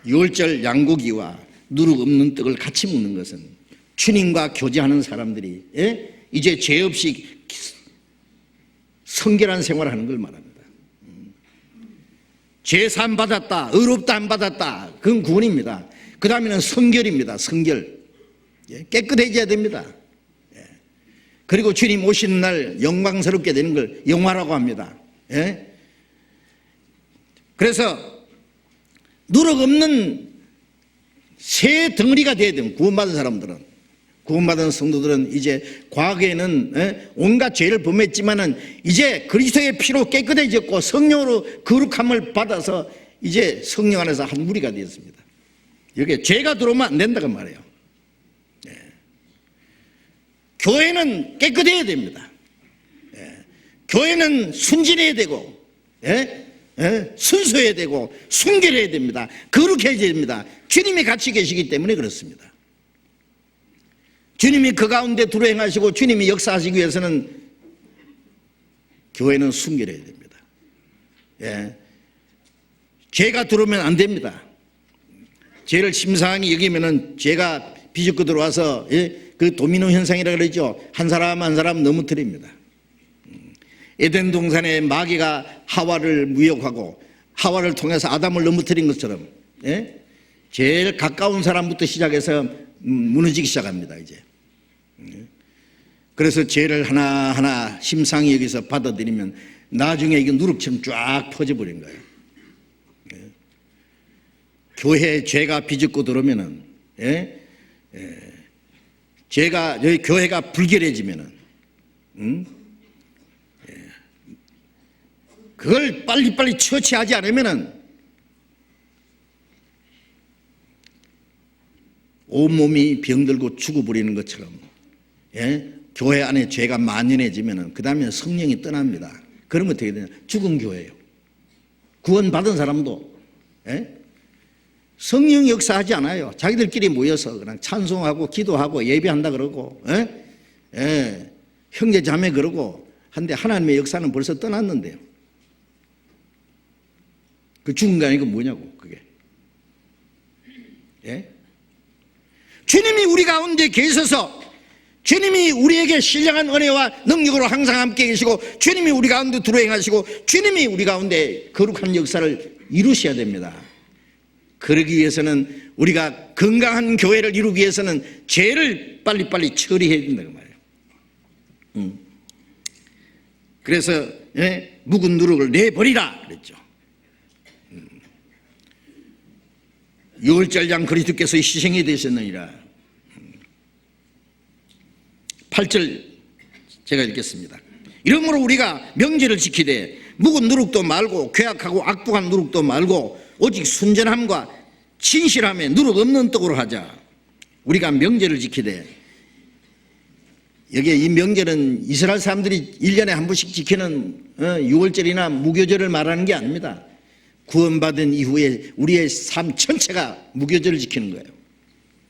6월절 양고기와 누룩 없는 떡을 같이 먹는 것은 주님과 교제하는 사람들이 이제 죄 없이 성결한 생활을 하는 걸 말합니다. 죄사함 받았다, 의롭다 안 받았다, 그건 구원입니다. 그 다음에는 성결입니다. 성결. 깨끗해져야 됩니다. 그리고 주님 오시는 날 영광스럽게 되는 걸 영화라고 합니다. 그래서 누룩 없는 새 덩어리가 돼야 됩니다. 구원받은 사람들은. 구원받은 성도들은 이제 과거에는 온갖 죄를 범했지만은 이제 그리스도의 피로 깨끗해졌고 성령으로 거룩함을 받아서 이제 성령 안에서 한 무리가 되었습니다. 여기에 죄가 들어오면 안 된다고 말해요. 교회는 깨끗해야 됩니다. 교회는 순진해야 되고 순수해야 되고 순결해야 됩니다. 거룩해야 됩니다. 주님이 같이 계시기 때문에 그렇습니다. 주님이 그 가운데 두루 행하시고 주님이 역사하시기 위해서는 교회는 순결해야 됩니다. 죄가 들어오면 안 됩니다. 죄를 심상히 여기면은 죄가 비집고 들어와서 그 도미노 현상이라 그러죠. 한 사람 한 사람 넘어뜨립니다. 에덴 동산에 마귀가 하와를 무역하고 하와를 통해서 아담을 넘어뜨린 것처럼 제일 가까운 사람부터 시작해서 무너지기 시작합니다. 이제 그래서 죄를 하나하나 심상히 여기서 받아들이면 나중에 이게 누룩처럼 쫙 퍼져버린 거예요. 교회에 죄가 비집고 들어오면은 죄가 여기 교회가 불결해지면은 그걸 빨리빨리 처치하지 않으면은 온몸이 병들고 죽어버리는 것처럼 교회 안에 죄가 만연해지면은 그 다음에 성령이 떠납니다. 그러면 어떻게 되냐? 죽은 교회예요. 구원받은 사람도 성령 역사하지 않아요. 자기들끼리 모여서 그냥 찬송하고 기도하고 예배한다 그러고 형제 자매 그러고 한데 하나님의 역사는 벌써 떠났는데요. 그 죽은 게 아니고 뭐냐고 그게. 예? 주님이 우리 가운데 계셔서 주님이 우리에게 신령한 은혜와 능력으로 항상 함께 계시고 주님이 우리 가운데 들어 행하시고 주님이 우리 가운데 거룩한 역사를 이루셔야 됩니다. 그러기 위해서는 우리가 건강한 교회를 이루기 위해서는 죄를 빨리빨리 처리해야 된다고 말이에요. 그래서 묵은 누룩을 내버리라 그랬죠. 6월절장 그리스도께서 희생이 되셨느니라. 8절 제가 읽겠습니다. 이러므로 우리가 명제를 지키되 묵은 누룩도 말고 괴악하고 악독한 누룩도 말고 오직 순전함과 진실함에 누룩 없는 떡으로 하자. 우리가 명제를 지키되, 여기에 이 명제는 이스라엘 사람들이 1년에 한 번씩 지키는 6월절이나 무교절을 말하는 게 아닙니다. 구원받은 이후에 우리의 삶 전체가 무교절을 지키는 거예요.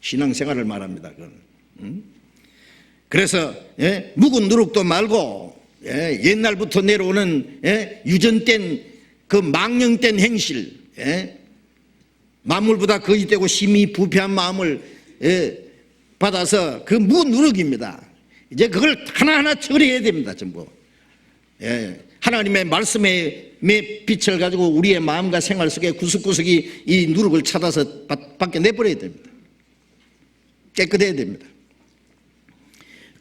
신앙생활을 말합니다. 그건. 그래서 묵은 누룩도 말고 옛날부터 내려오는 유전된 그 망령된 행실, 만물보다 거짓되고 심히 부패한 마음을 받아서 그 무누룩입니다. 이제 그걸 하나하나 처리해야 됩니다. 전부. 하나님의 말씀의 빛을 가지고 우리의 마음과 생활 속에 구석구석이 이 누룩을 찾아서 밖에 내버려야 됩니다. 깨끗해야 됩니다.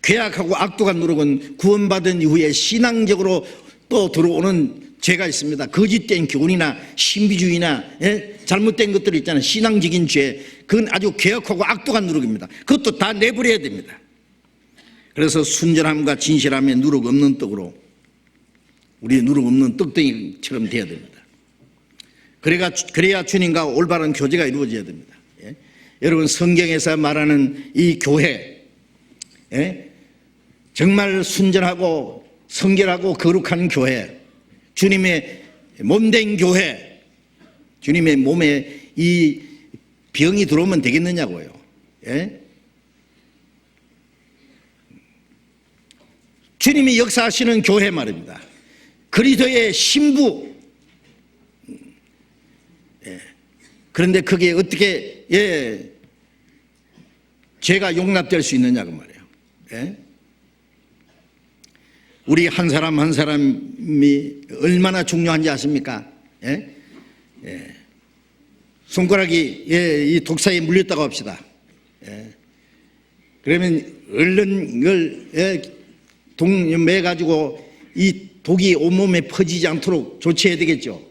괴악하고 악독한 누룩은 구원받은 이후에 신앙적으로 또 들어오는 죄가 있습니다. 거짓된 교훈이나 신비주의나 잘못된 것들이 있잖아요. 신앙적인 죄, 그건 아주 괴악하고 악독한 누룩입니다. 그것도 다 내버려야 됩니다. 그래서 순전함과 진실함에 누룩 없는 떡으로, 우리 누룩 없는 떡덩이처럼 돼야 됩니다. 그래야 주님과 올바른 교제가 이루어져야 됩니다. 여러분, 성경에서 말하는 이 교회, 정말 순전하고 성결하고 거룩한 교회, 주님의 몸된 교회, 주님의 몸에 이 병이 들어오면 되겠느냐고요. 주님이 역사하시는 교회 말입니다. 그리스도의 신부. 그런데 그게 어떻게 죄가 용납될 수 있느냐고 말이에요. 우리 한 사람 한 사람이 얼마나 중요한지 아십니까? 손가락이 이 독사에 물렸다고 합시다. 그러면 얼른 이걸 동매 가지고 이 독이 온몸에 퍼지지 않도록 조치해야 되겠죠.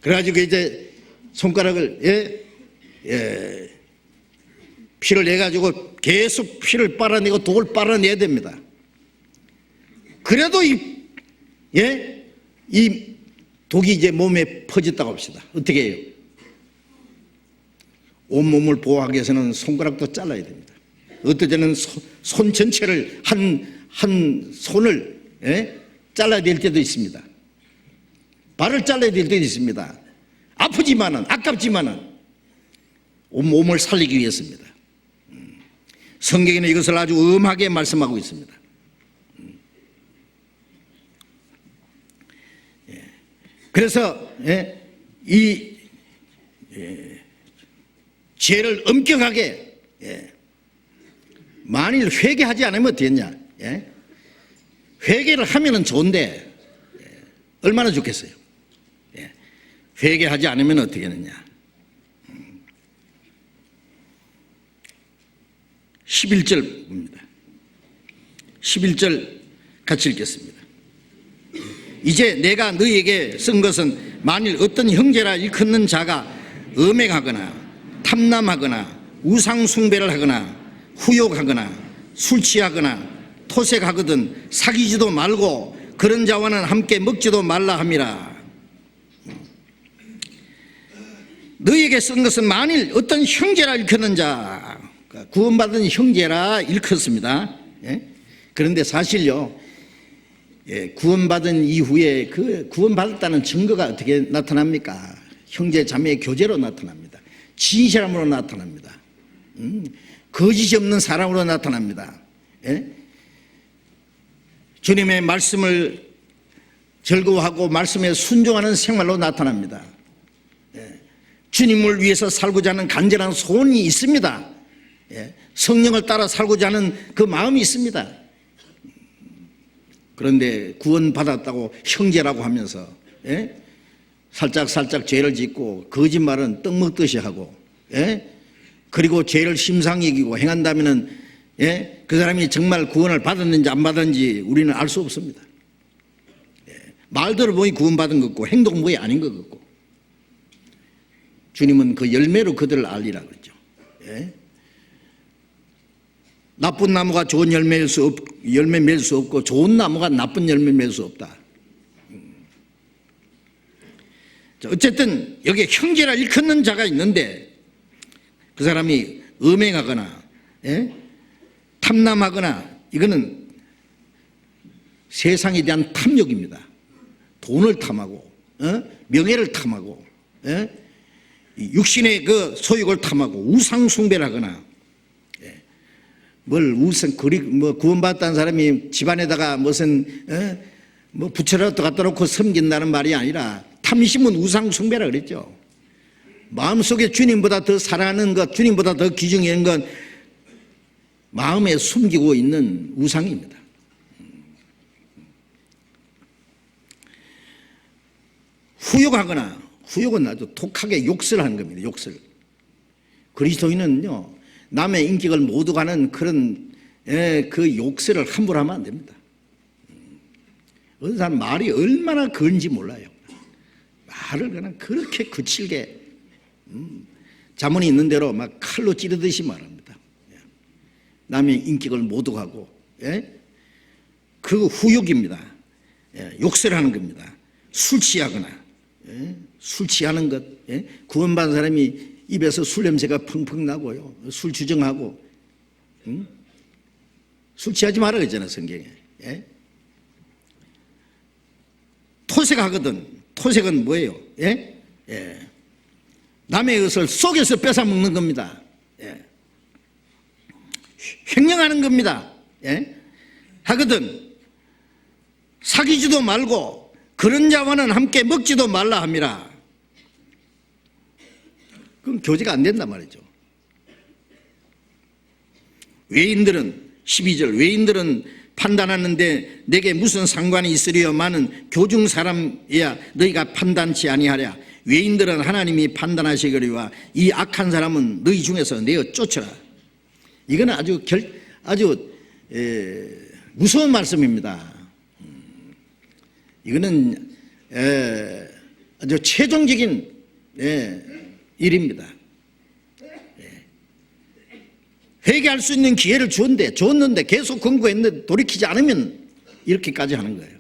그래가지고 이제 손가락을 피를 내 가지고 계속 피를 빨아내고 독을 빨아내야 됩니다. 그래도 이 독이 이제 몸에 퍼졌다고 합시다. 어떻게 해요? 온몸을 보호하기 위해서는 손가락도 잘라야 됩니다. 어떨 때는 손 전체를 한 손을 잘라야 될 때도 있습니다. 발을 잘라야 될 때도 있습니다. 아프지만은, 아깝지만은 온몸을 살리기 위해서입니다. 성경에는 이것을 아주 엄하게 말씀하고 있습니다. 그래서 이 죄를 엄격하게, 만일 회개하지 않으면 어떻겠냐? 회개를 하면은 좋은데 얼마나 좋겠어요? 회개하지 않으면 어떻게 하느냐? 11절입니다. 11절 같이 읽겠습니다. 이제 내가 너희에게 쓴 것은 만일 어떤 형제라 일컫는 자가 음행하거나 탐남하거나 우상숭배를 하거나 후욕하거나 술 취하거나 토색하거든 사귀지도 말고 그런 자와는 함께 먹지도 말라 함이라. 너희에게 쓴 것은 만일 어떤 형제라 일컫는 자, 구원받은 형제라 일컫습니다. 그런데 사실요, 구원받은 이후에 그 구원받았다는 증거가 어떻게 나타납니까? 형제 자매의 교제로 나타납니다. 진실함으로 나타납니다. 거짓이 없는 사람으로 나타납니다. 주님의 말씀을 즐거워하고 말씀에 순종하는 생활로 나타납니다. 주님을 위해서 살고자 하는 간절한 소원이 있습니다. 성령을 따라 살고자 하는 그 마음이 있습니다. 그런데 구원받았다고 형제라고 하면서 살짝 죄를 짓고 거짓말은 떡 먹듯이 하고 그리고 죄를 심상히 여기고 행한다면 그 사람이 정말 구원을 받았는지 안 받았는지 우리는 알 수 없습니다. 말대로 보니 구원받은 것 같고 행동 뭐이 아닌 것 같고, 주님은 그 열매로 그들을 알리라 그러죠. 나쁜 나무가 좋은 열매 맺을 수 없고 좋은 나무가 나쁜 열매 맺을 수 없다. 어쨌든 여기에 형제라 일컫는 자가 있는데 그 사람이 음행하거나 탐남하거나, 이거는 세상에 대한 탐욕입니다. 돈을 탐하고 명예를 탐하고 육신의 그 소욕을 탐하고 우상 숭배를 하거나, 뭘 우상 구원받았다는 사람이 집안에다가 무슨 부처라도 갖다 놓고 섬긴다는 말이 아니라 탐심은 우상 숭배라 그랬죠. 마음속에 주님보다 더 사랑하는 것, 주님보다 더 귀중히 여기는 건 마음에 숨기고 있는 우상입니다. 후욕하거나, 후욕은 아주 독하게 욕설 하는 겁니다. 욕설. 그리스도인은요, 남의 인격을 모두 가는 그런 그 욕설을 함부로 하면 안 됩니다. 어느 사람 말이 얼마나 그런지 몰라요. 말을 그냥 그렇게 거칠게 자문이 있는 대로 막 칼로 찌르듯이 말합니다. 남의 인격을 모두 가고, 그 후욕입니다. 욕설하는 겁니다. 술 취하거나, 술 취하는 것, 구원받은 사람이 입에서 술 냄새가 펑펑 나고요, 술 주정하고, 술 취하지 말라 그랬잖아요, 성경에. 토색하거든. 토색은 뭐예요? 남의 것을 속에서 뺏어 먹는 겁니다. 횡령하는 겁니다. 하거든. 사귀지도 말고 그런 자와는 함께 먹지도 말라 함이라. 그럼 교제가 안 된단 말이죠. 외인들은 12절 외인들은 판단하는데 내게 무슨 상관이 있으리요마는 교중 사람이야 너희가 판단치 아니하랴. 외인들은 하나님이 판단하시거리와 이 악한 사람은 너희 중에서 내어 쫓으라. 이거는 아주 무서운 말씀입니다. 이거는 아주 최종적인 일입니다. 회개할 수 있는 기회를 줬는데 계속 권고했는데 돌이키지 않으면 이렇게까지 하는 거예요.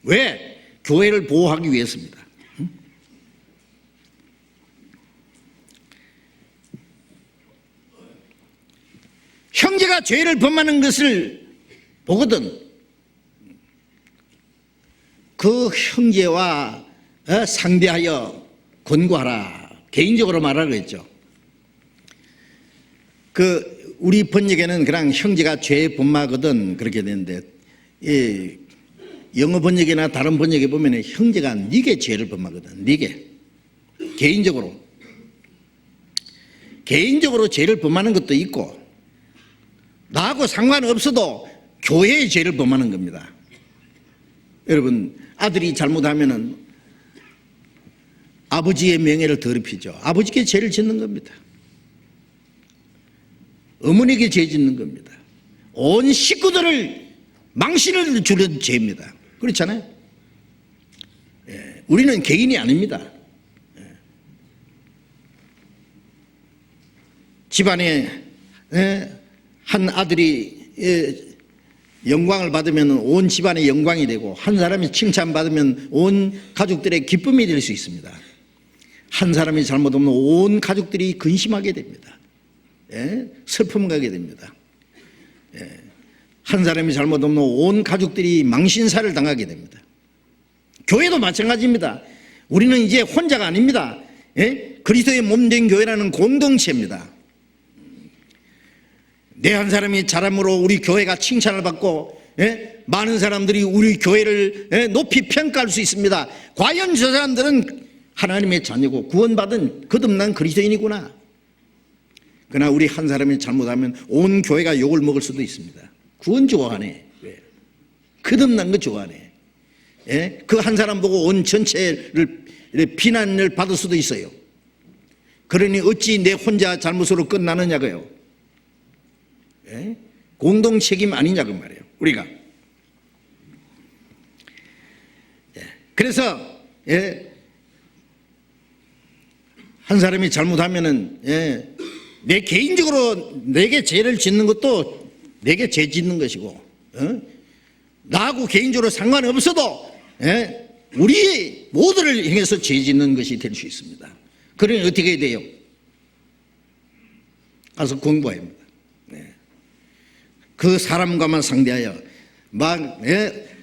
왜? 교회를 보호하기 위해서입니다. 형제가 죄를 범하는 것을 보거든 그 형제와 상대하여 권고하라. 개인적으로 말하라고 했죠. 우리 번역에는 그냥 형제가 죄 범하거든 그렇게 되는데, 영어 번역이나 다른 번역에 보면 형제가 네게 죄를 범하거든. 네게 개인적으로 죄를 범하는 것도 있고, 나하고 상관없어도 교회의 죄를 범하는 겁니다. 여러분, 아들이 잘못하면은 아버지의 명예를 더럽히죠. 아버지께 죄를 짓는 겁니다. 어머니에게 죄 짓는 겁니다. 온 식구들을 망신을 주는 죄입니다. 그렇잖아요. 우리는 개인이 아닙니다. 집안에 한 아들이 영광을 받으면 온 집안의 영광이 되고, 한 사람이 칭찬받으면 온 가족들의 기쁨이 될 수 있습니다. 한 사람이 잘못하면 온 가족들이 근심하게 됩니다. 슬픔 가게 됩니다. 한 사람이 잘못하면 온 가족들이 망신사를 당하게 됩니다. 교회도 마찬가지입니다. 우리는 이제 혼자가 아닙니다. 그리스도의 몸된 교회라는 공동체입니다. 내 한 사람이 잘함으로 우리 교회가 칭찬을 받고 많은 사람들이 우리 교회를 높이 평가할 수 있습니다. 과연 저 사람들은 하나님의 자녀고 구원받은 거듭난 그리스도인이구나. 그러나 우리 한 사람이 잘못하면 온 교회가 욕을 먹을 수도 있습니다. 구원 좋아하네. 거듭난 거 좋아하네. 그 한 사람 보고 온 전체를 비난을 받을 수도 있어요. 그러니 어찌 내 혼자 잘못으로 끝나느냐고요. 공동 책임 아니냐고 말이에요. 우리가. 그래서 한 사람이 잘못하면은 내 개인적으로 내게 죄를 짓는 것도 내게 죄 짓는 것이고, 나하고 개인적으로 상관없어도 우리 모두를 향해서 죄 짓는 것이 될 수 있습니다. 그러니 어떻게 해야 돼요? 가서 공부해야 합니다. 그 사람과만 상대하여 막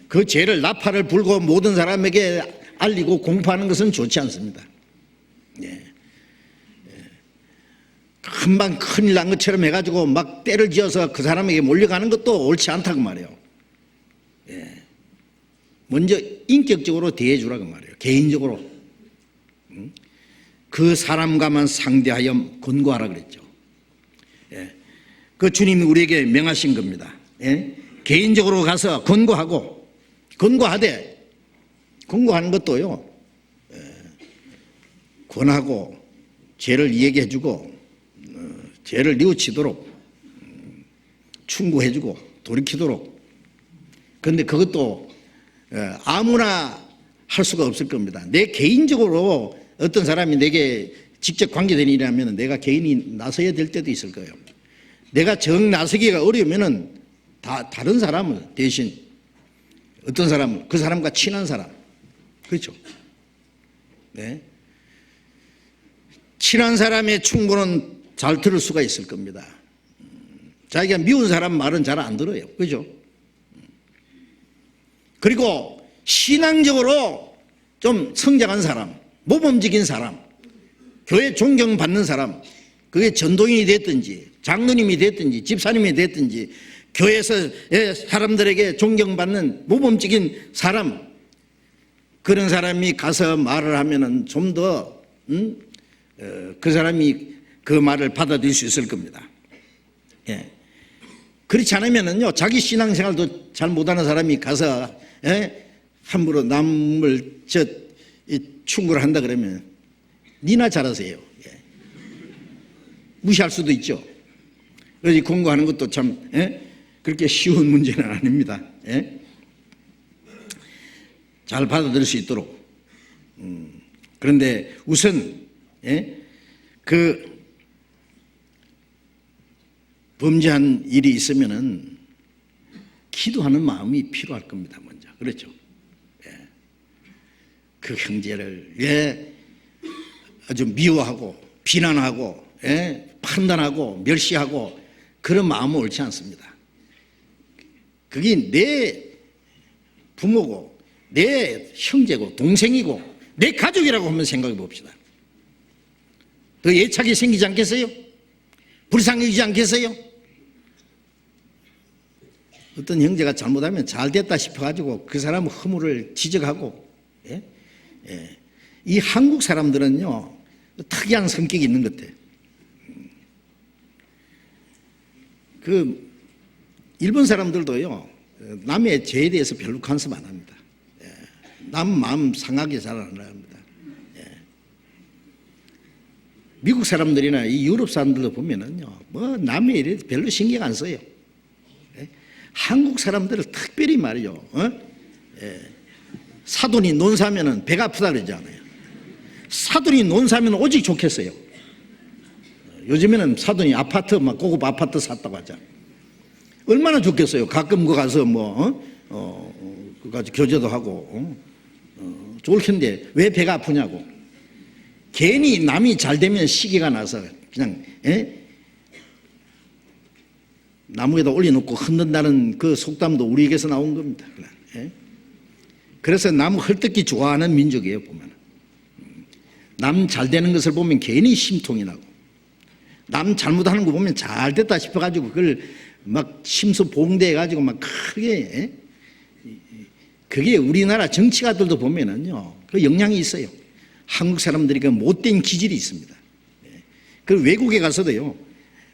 그 죄를 나팔을 불고 모든 사람에게 알리고 공포하는 것은 좋지 않습니다. 금방 큰일 난 것처럼 해가지고 막 때를 지어서 그 사람에게 몰려가는 것도 옳지 않다고 말이에요. 먼저 인격적으로 대해주라고 말이에요. 개인적으로. 그 사람과만 상대하여 권고하라 그랬죠. 그 주님이 우리에게 명하신 겁니다. 개인적으로 가서 권고하되 권고하는 것도요, 권하고 죄를 얘기해주고 죄를 뉘우치도록 충고해주고 돌이키도록. 그런데 그것도 아무나 할 수가 없을 겁니다. 내 개인적으로 어떤 사람이 내게 직접 관계된 일이라면 내가 개인이 나서야 될 때도 있을 거예요. 내가 정 나서기가 어려우면은 다른 사람을 대신 어떤 사람을 그 사람과 친한 사람, 그렇죠? 친한 사람의 충고는 잘 들을 수가 있을 겁니다. 자기가 미운 사람 말은 잘 안 들어요, 그렇죠? 그리고 신앙적으로 좀 성장한 사람, 모범적인 사람, 교회 존경받는 사람, 그게 전도인이 됐든지 장로님이 됐든지 집사님이 됐든지 교회에서 사람들에게 존경받는 모범적인 사람, 그런 사람이 가서 말을 하면은 좀 더 그 사람이 그 말을 받아들일 수 있을 겁니다. 그렇지 않으면은요, 자기 신앙생활도 잘 못하는 사람이 가서 함부로 남을 충고를 한다 그러면 니나 잘하세요. 무시할 수도 있죠. 그래서 공부하는 것도 참 그렇게 쉬운 문제는 아닙니다. 잘 받아들일 수 있도록. 그런데 우선 그 범죄한 일이 있으면은 기도하는 마음이 필요할 겁니다. 먼저. 그렇죠? 그 형제를 아주 미워하고 비난하고 판단하고 멸시하고 그런 마음은 옳지 않습니다. 그게 내 부모고 내 형제고 동생이고 내 가족이라고 한번 생각해 봅시다. 더 애착이 생기지 않겠어요? 불쌍해지지 않겠어요? 어떤 형제가 잘못하면 잘 됐다 싶어가지고 그 사람 허물을 지적하고, 이 한국 사람들은요 특이한 성격이 있는 것 같아요. 그 일본 사람들도요 남의 죄에 대해서 별로 간섭 안 합니다. 남 마음 상하게 잘 안 합니다. 미국 사람들이나 이 유럽 사람들도 보면은요 뭐 남의 일에 별로 신경 안 써요. 한국 사람들을 특별히 말이죠. 사돈이 논 사면은 배가 아프다 그러잖아요. 사돈이 논 사면 오직 좋겠어요. 요즘에는 사돈이 아파트 막 고급 아파트 샀다고 하잖아요. 얼마나 좋겠어요. 가끔 그 가서 그 가서 교제도 하고 좋을 텐데 왜 배가 아프냐고. 괜히 남이 잘 되면 시기가 나서 그냥 나무에다 올려놓고 흔든다는 그 속담도 우리에게서 나온 겁니다. 그래서 남 헐뜯기 좋아하는 민족이에요. 보면 남 잘 되는 것을 보면 괜히 심통이 나고 남 잘못하는 거 보면 잘 됐다 싶어가지고 그걸 막 심수봉대해 가지고 막 크게, 그게 우리나라 정치가들도 보면은요, 그 영향이 있어요. 한국 사람들이 그 못된 기질이 있습니다. 그 외국에 가서도요,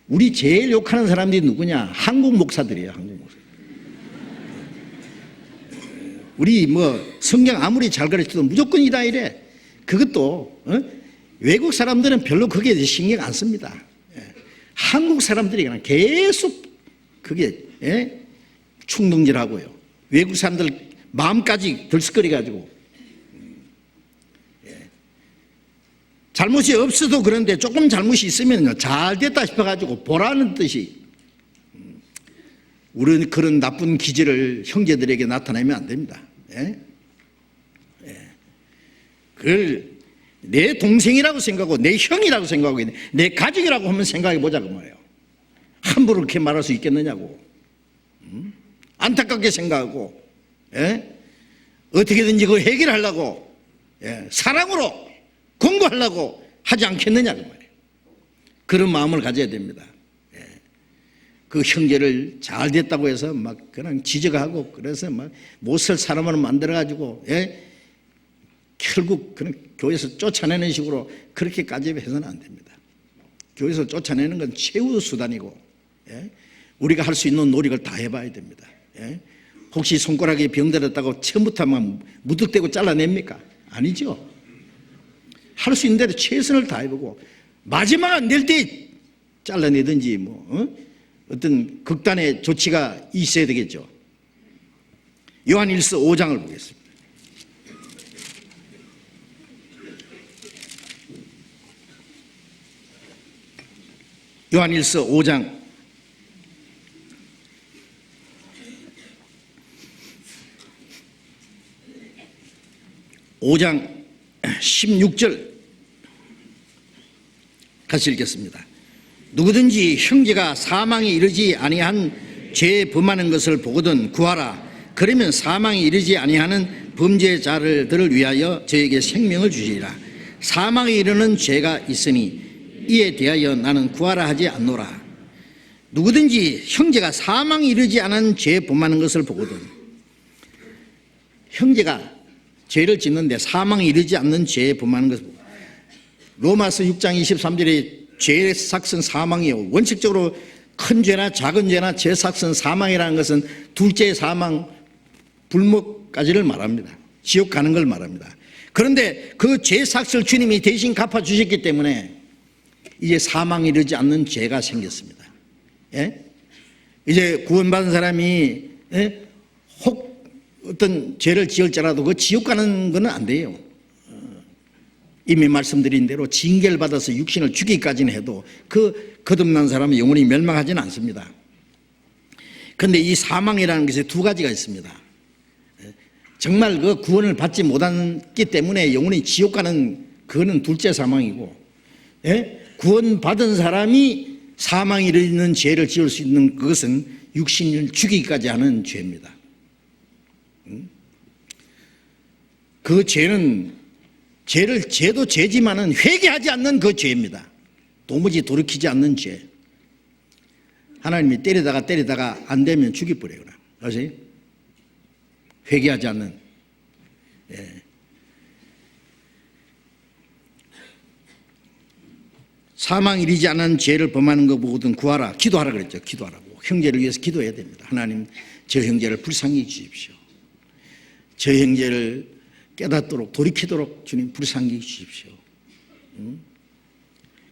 우리 제일 욕하는 사람들이 누구냐? 한국 목사들이에요, 한국 목사. 우리 뭐 성경 아무리 잘 가르쳐도 무조건 이다 이래. 그것도 외국 사람들은 별로 그게 신경 안 씁니다. 한국 사람들이 그냥 계속 그게 충동질하고요. 외국 사람들 마음까지 들썩거려가지고 잘못이 없어도 그런데 조금 잘못이 있으면 잘 됐다 싶어가지고 보라는 뜻이, 우리는 그런 나쁜 기질을 형제들에게 나타내면 안 됩니다. 그걸 내 동생이라고 생각하고 내 형이라고 생각하고 내 가족이라고 한번 생각해 보자고 말이에요. 함부로 그렇게 말할 수 있겠느냐고. 안타깝게 생각하고 어떻게든지 그걸 해결하려고 사랑으로 공부하려고 하지 않겠느냐고 말이에요. 그런 마음을 가져야 됩니다. 그 형제를 잘 됐다고 해서 막 그냥 지적하고 그래서 막 못 살 사람으로 만들어가지고 결국 그냥 교회에서 쫓아내는 식으로 그렇게까지 해서는 안 됩니다. 교회에서 쫓아내는 건 최후 수단이고 우리가 할 수 있는 노력을 다 해봐야 됩니다. 혹시 손가락에 병들었다고 처음부터 막 무턱대고 잘라냅니까? 아니죠. 할 수 있는 대로 최선을 다해보고 마지막 안 될 때 잘라내든지 뭐 어떤 극단의 조치가 있어야 되겠죠. 요한일서 5장을 보겠습니다. 요한일서 5장 16절 같이 읽겠습니다. 누구든지 형제가 사망에 이르지 아니한 죄에 범하는 것을 보거든 구하라. 그러면 사망에 이르지 아니하는 범죄자들을 위하여 저에게 생명을 주시리라. 사망에 이르는 죄가 있으니 이에 대하여 나는 구하라 하지 않노라. 누구든지 형제가 사망에 이르지 않은 죄에 범하는 것을 보거든. 형제가 죄를 짓는데 사망에 이르지 않는 죄에 범하는 것을 보거든. 로마서 6장 23절에 죄의 삭은 사망이요. 원칙적으로 큰 죄나 작은 죄나 죄 삭은 사망이라는 것은 둘째 사망, 불목까지를 말합니다. 지옥 가는 걸 말합니다. 그런데 그 죄 삭을 주님이 대신 갚아주셨기 때문에 이제 사망에 이르지 않는 죄가 생겼습니다. 이제 구원받은 사람이 혹 어떤 죄를 지을지라도 그 지옥 가는 건 안 돼요. 이미 말씀드린 대로 징계를 받아서 육신을 죽이기까지는 해도 그 거듭난 사람은 영원히 멸망하지는 않습니다. 그런데 이 사망이라는 것에 두 가지가 있습니다. 정말 그 구원을 받지 못했기 때문에 영원히 지옥 가는 그거는 둘째 사망이고, 구원받은 사람이 사망에 이르는 죄를 지을 수 있는 그것은 육신을 죽이기까지 하는 죄입니다. 그 죄도 죄지만은 회개하지 않는 그 죄입니다. 도무지 돌이키지 않는 죄. 하나님이 때리다가 안 되면 죽여버려요. 아세요? 회개하지 않는. 사망 이르지 않은 죄를 범하는 것 보거든 구하라. 기도하라 그랬죠. 기도하라고. 형제를 위해서 기도해야 됩니다. 하나님, 저 형제를 불쌍히 주십시오. 저 형제를 깨닫도록 돌이키도록 주님 불쌍히 주십시오.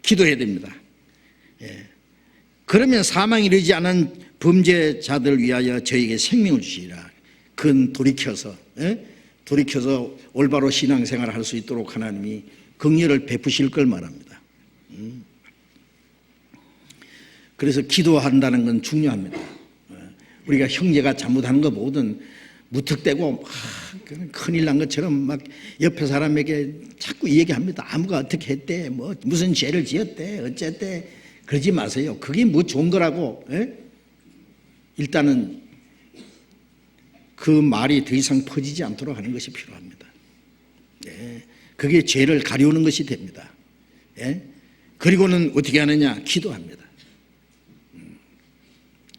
기도해야 됩니다. 그러면 사망이 이르지 않은 범죄자들을 위하여 저에게 생명을 주시리라. 그건 돌이켜서 올바로 신앙생활을 할 수 있도록 하나님이 긍휼을 베푸실 걸 말합니다. 그래서 기도한다는 건 중요합니다. 우리가 형제가 잘못하는 거 보거든 무턱대고 큰일 난 것처럼 막 옆에 사람에게 자꾸 얘기합니다. 아무가 어떻게 했대, 뭐 무슨 죄를 지었대, 어쨌대. 그러지 마세요. 그게 뭐 좋은 거라고. 일단은 그 말이 더 이상 퍼지지 않도록 하는 것이 필요합니다. 그게 죄를 가리우는 것이 됩니다. 그리고는 어떻게 하느냐? 기도합니다.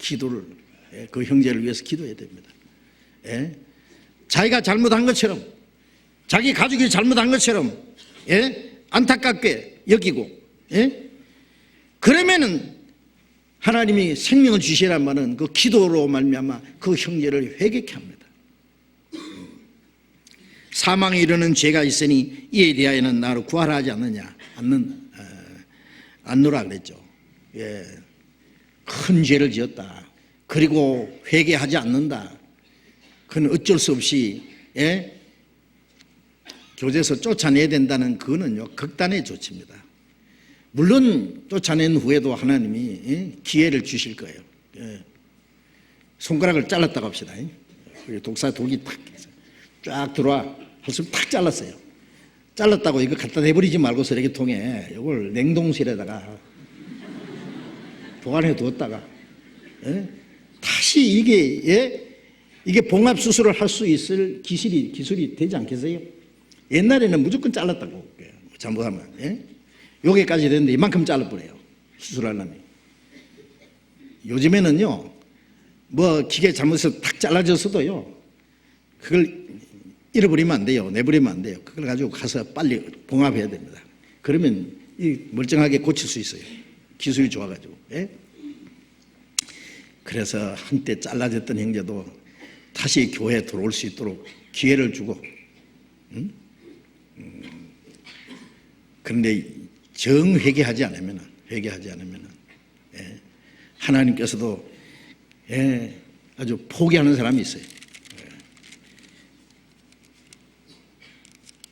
기도를, 그 형제를 위해서 기도해야 됩니다. 예? 자기가 잘못한 것처럼, 자기 가족이 잘못한 것처럼, 예? 안타깝게 여기고, 예? 그러면은 하나님이 생명을 주시란 말은 그 기도로 말미암아 그 형제를 회개케 합니다. 사망에 이르는 죄가 있으니 이에 대하여는 나로 구하라 하지 않느냐, 않노라 그랬죠. 예. 큰 죄를 지었다. 그리고 회개하지 않는다. 그건 어쩔 수 없이, 예? 교제에서 쫓아내야 된다는 그거는요, 극단의 조치입니다. 물론 쫓아낸 후에도 하나님이, 예? 기회를 주실 거예요. 예. 손가락을 잘랐다고 합시다. 독이 쫙 들어와. 할수록 탁 잘랐어요. 잘랐다고 이거 갖다 대버리지 말고 쓰레기통에 이걸 냉동실에다가 보관해 두었다가, 예? 다시 이게, 예? 이게 봉합 수술을 할 수 있을 기술이 되지 않겠어요? 옛날에는 무조건 잘랐다고 잘못하면, 예? 여기까지 됐는데 이만큼 잘라버려요. 수술하려면. 요즘에는요, 뭐 기계 잘못해서 탁 잘라졌어도요, 그걸 잃어버리면 안 돼요. 내버리면 안 돼요. 그걸 가지고 가서 빨리 봉합해야 됩니다. 그러면 이 멀쩡하게 고칠 수 있어요. 기술이 좋아가지고. 예? 그래서 한때 잘라졌던 형제도 다시 교회에 들어올 수 있도록 기회를 주고, 그런데 회개하지 않으면, 예, 하나님께서도, 예, 아주 포기하는 사람이 있어요.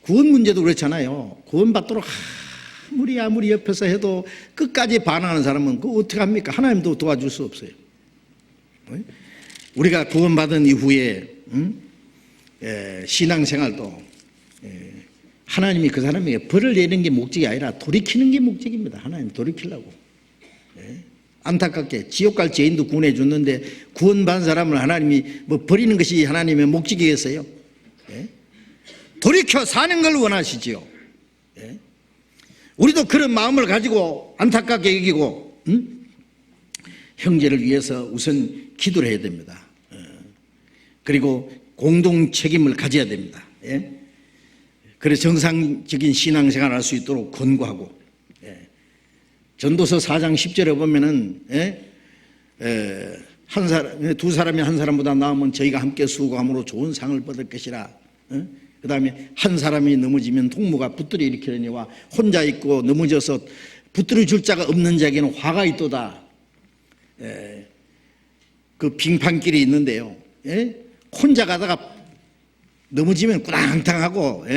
구원 문제도 그렇잖아요. 구원받도록 아무리 옆에서 해도 끝까지 반항하는 사람은 그거 어떻게 합니까? 하나님도 도와줄 수 없어요. 우리가 구원받은 이후에 신앙생활도 하나님이 그 사람에게 벌을 내는 게 목적이 아니라 돌이키는 게 목적입니다. 하나님 돌이키려고. 안타깝게 지옥 갈 죄인도 구원해 줬는데 구원받은 사람을 하나님이 뭐 버리는 것이 하나님의 목적이겠어요? 돌이켜 사는 걸 원하시지요. 우리도 그런 마음을 가지고 안타깝게 여기고, 형제를 위해서 우선 기도를 해야 됩니다. 그리고 공동 책임을 가져야 됩니다. 그래서 정상적인 신앙생활을 할 수 있도록 권고하고, 전도서 4장 10절에 보면은, 두 사람이 한 사람보다 나으면 저희가 함께 수고함으로 좋은 상을 받을 것이라. 그 다음에 한 사람이 넘어지면 동무가 붙들어 일으키려니와 혼자 있고 넘어져서 붙들어 줄 자가 없는 자에게는 화가 있도다. 그 빙판길이 있는데요, 혼자 가다가 넘어지면 꾸당탕하고,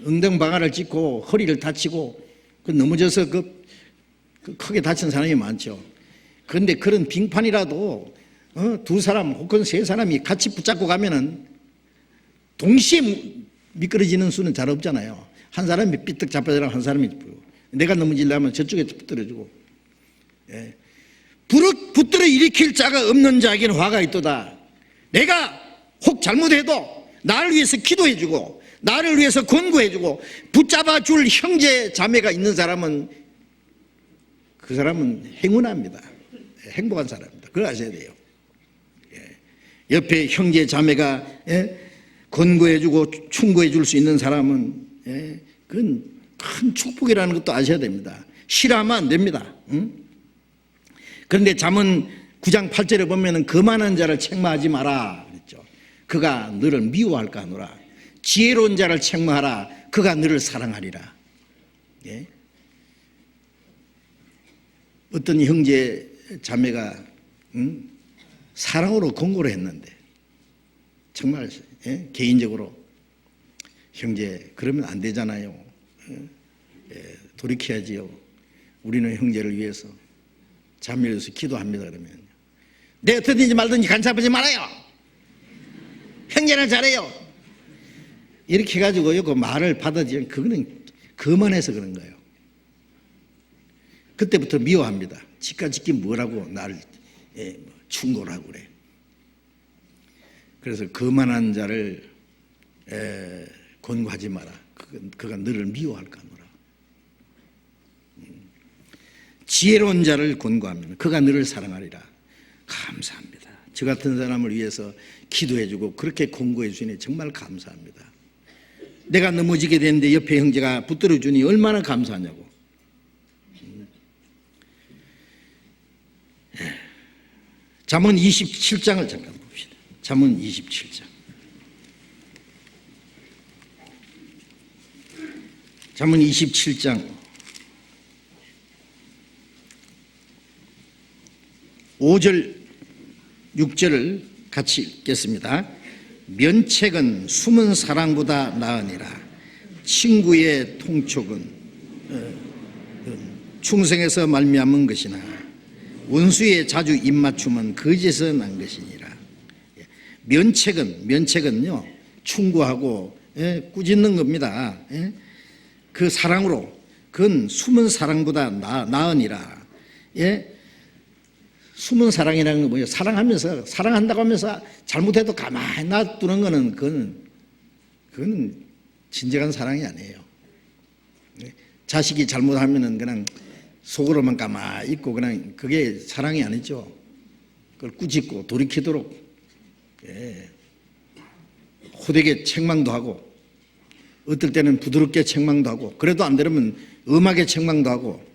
엉덩방아를 찢고 허리를 다치고 넘어져서 크게 다친 사람이 많죠. 그런데 그런 빙판이라도 두 사람 혹은 세 사람이 같이 붙잡고 가면은 동시에 미끄러지는 수는 잘 없잖아요. 한 사람이 삐뜩 잡아주라고 한 사람이 내가 넘어지려면 저쪽에 붙들어주고, 붙들어 일으킬 자가 없는 자에게는 화가 있도다. 내가 혹 잘못해도 나를 위해서 기도해주고 나를 위해서 권고해주고 붙잡아줄 형제 자매가 있는 사람은 그 사람은 행운합니다. 행복한 사람입니다. 그걸 아셔야 돼요. 옆에 형제 자매가 권고해주고 충고해줄 수 있는 사람은, 그건 큰 축복이라는 것도 아셔야 됩니다. 싫어하면 안 됩니다. 그런데 잠언 9장 8절에 보면은 거만한 자를 책망하지 마라 그랬죠. 그가 너를 미워할까 하노라. 지혜로운 자를 책망하라. 그가 너를 사랑하리라. 어떤 형제 자매가 사랑으로 권고를 했는데 정말 개인적으로 형제 그러면 안 되잖아요. 돌이켜야지요. 우리는 형제를 위해서 자매를 위해서 기도합니다. 그러면 내 어떻든지 말든지 간섭하지 말아요. 형제는 잘해요. 이렇게 해가지고요 그 말을 받아들이면 그거는 거만해서 그런 거예요. 그때부터 미워합니다. 지까짓기 뭐라고 나를 충고를 하고 그래. 그래서 거만한 자를 권고하지 마라. 그가 너를 미워할까 하노라. 지혜로운 자를 권고하면 그가 너를 사랑하리라. 감사합니다. 저 같은 사람을 위해서 기도해주고 그렇게 공고해 주니 정말 감사합니다. 내가 넘어지게 되는데 옆에 형제가 붙들어 주니 얼마나 감사하냐고. 잠언 27장을 잠깐 봅시다. 잠언 27장. 잠언 27장 5절 6절을 같이 읽겠습니다. 면책은 숨은 사랑보다 나으니라. 친구의 통촉은 충성에서 말미암은 것이나 원수의 자주 입맞춤은 거짓에서 난 것이니라. 면책은요 충고하고 꾸짖는 겁니다. 그 사랑으로 그건 숨은 사랑보다 나으니라. 숨은 사랑이라는 건 뭐예요? 사랑하면서 사랑한다고 하면서 잘못해도 가만히 놔두는 거는 그건 진정한 사랑이 아니에요. 자식이 잘못하면은 그냥 속으로만 가만히 있고 그냥 그게 사랑이 아니죠. 그걸 꾸짖고 돌이키도록 호되게 책망도 하고 어떨 때는 부드럽게 책망도 하고 그래도 안 되면 엄하게 책망도 하고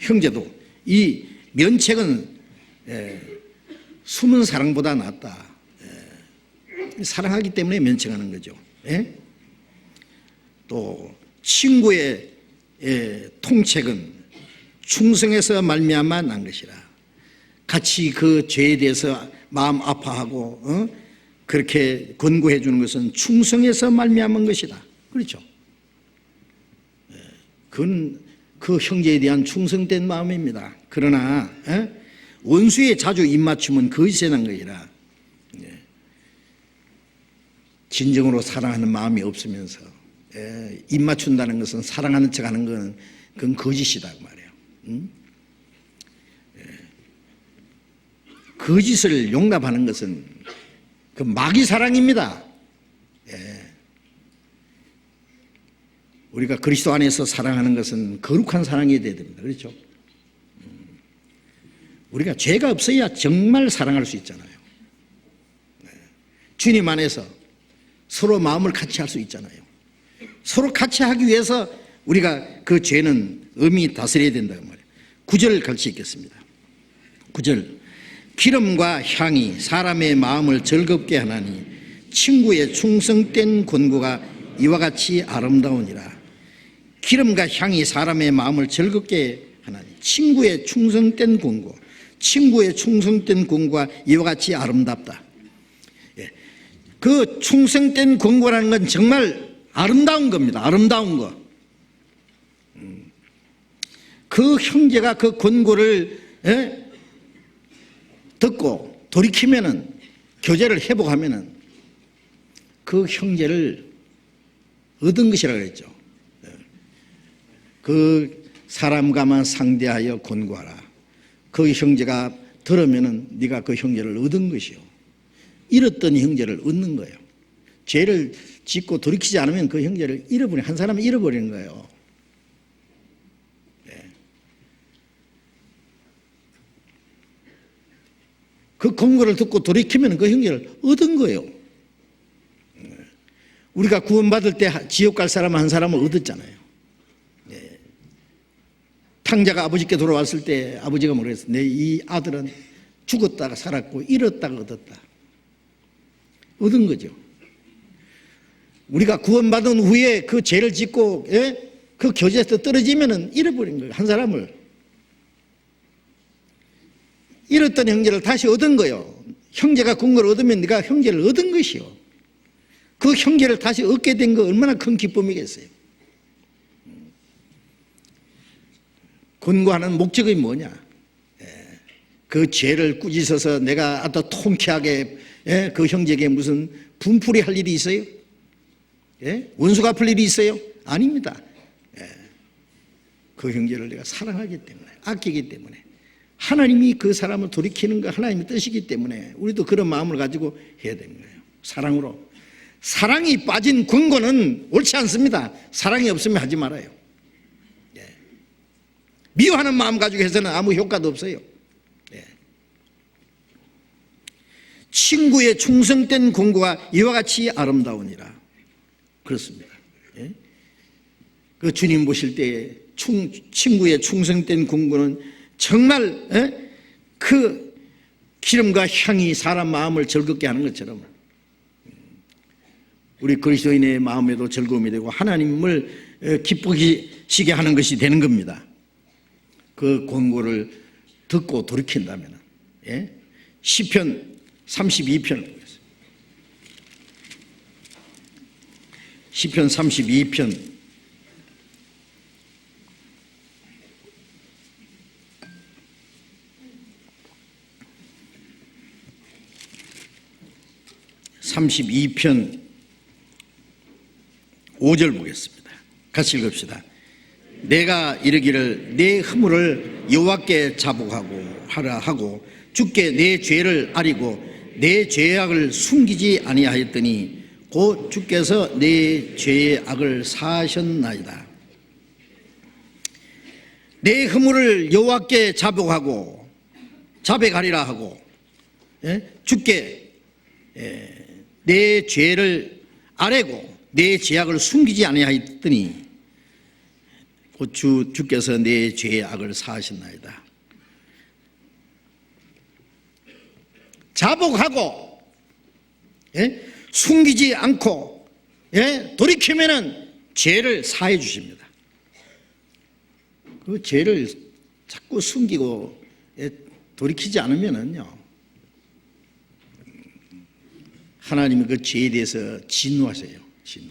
형제도 이 면책은 숨은 사랑보다 낫다. 사랑하기 때문에 면책하는 거죠. 또 친구의 통책은 충성에서 말미암아 난 것이라. 같이 그 죄에 대해서 마음 아파하고 그렇게 권고해 주는 것은 충성에서 말미암은 것이다. 그렇죠. 그건 그 형제에 대한 충성된 마음입니다. 그러나 원수의 자주 입맞춤은 거짓에 난 것이라. 진정으로 사랑하는 마음이 없으면서 입맞춘다는 것은 사랑하는 척하는 건 그건 거짓이다 그 말이에요. 거짓을 용납하는 것은 그 마귀 사랑입니다. 우리가 그리스도 안에서 사랑하는 것은 거룩한 사랑이 되어야 됩니다. 그렇죠? 우리가 죄가 없어야 정말 사랑할 수 있잖아요. 주님 안에서 서로 마음을 같이 할 수 있잖아요. 서로 같이 하기 위해서 우리가 그 죄는 엄히 다스려야 된다고 말이에요. 9절 같이 읽겠습니다. 9절 기름과 향이 사람의 마음을 즐겁게 하나니 친구의 충성된 권고가 이와 같이 아름다우니라. 기름과 향이 사람의 마음을 즐겁게 하나니 친구의 충성된 권고, 친구의 충성된 권고가 이와 같이 아름답다. 그 충성된 권고라는 건 정말 아름다운 겁니다. 아름다운 거. 그 형제가 그 권고를 듣고 돌이키면은 교제를 회복하면은 그 형제를 얻은 것이라고 그랬죠. 그 사람과만 상대하여 권고하라. 그 형제가 들으면은 네가 그 형제를 얻은 것이요. 잃었던 형제를 얻는 거예요. 죄를 짓고 돌이키지 않으면 그 형제를 한 사람을 잃어버리는 거예요. 그 권고를 듣고 돌이키면 그 형제를 얻은 거예요. 우리가 구원받을 때 지옥 갈 사람 한 사람을 얻었잖아요. 탕자가 아버지께 돌아왔을 때 아버지가 뭐라 했어요? 내 이 아들은 죽었다가 살았고 잃었다가 얻었다. 얻은 거죠. 우리가 구원받은 후에 그 죄를 짓고 그 교제에서 떨어지면은 잃어버린 거예요. 한 사람을. 잃었던 형제를 다시 얻은 거예요. 형제가 권고를 얻으면 네가 형제를 얻은 것이요. 그 형제를 다시 얻게 된 거 얼마나 큰 기쁨이겠어요. 권고하는 목적이 뭐냐? 그 죄를 꾸짖어서 내가 아주 통쾌하게 그 형제에게 무슨 분풀이 할 일이 있어요? 원수 갚을 일이 있어요? 아닙니다. 그 형제를 내가 사랑하기 때문에, 아끼기 때문에, 하나님이 그 사람을 돌이키는 거 하나님의 뜻이기 때문에 우리도 그런 마음을 가지고 해야 되는 거예요. 사랑으로. 사랑이 빠진 권고는 옳지 않습니다. 사랑이 없으면 하지 말아요. 미워하는 마음 가지고 해서는 아무 효과도 없어요. 친구의 충성된 공고가 이와 같이 아름다우니라. 그렇습니다. 예? 그 주님 보실 때 친구의 충성된 공고는 정말 그 기름과 향이 사람 마음을 즐겁게 하는 것처럼 우리 그리스도인의 마음에도 즐거움이 되고 하나님을 기쁘시게 하는 것이 되는 겁니다. 그 권고를 듣고 돌이킨다면. 예? 시편 32편을 보겠습니다. 시편 32편 5절 보겠습니다. 같이 읽읍시다. 내가 이르기를 내 허물을 여호와께 자복하고 하라 하고 주께 내 죄를 아리고 내 죄악을 숨기지 아니하였더니 곧 주께서 내 죄의 악을 사하셨나이다. 내 허물을 여호와께 자복하고 자백하리라 하고 주께 내 죄를 아뢰고 내 죄악을 숨기지 아니하였더니 곧 주께서 내 죄의 악을 사하셨나이다. 자복하고 숨기지 않고 돌이키면은 죄를 사해 주십니다. 그 죄를 자꾸 숨기고 돌이키지 않으면은요, 하나님이 그 죄에 대해서 진노하세요. 진노.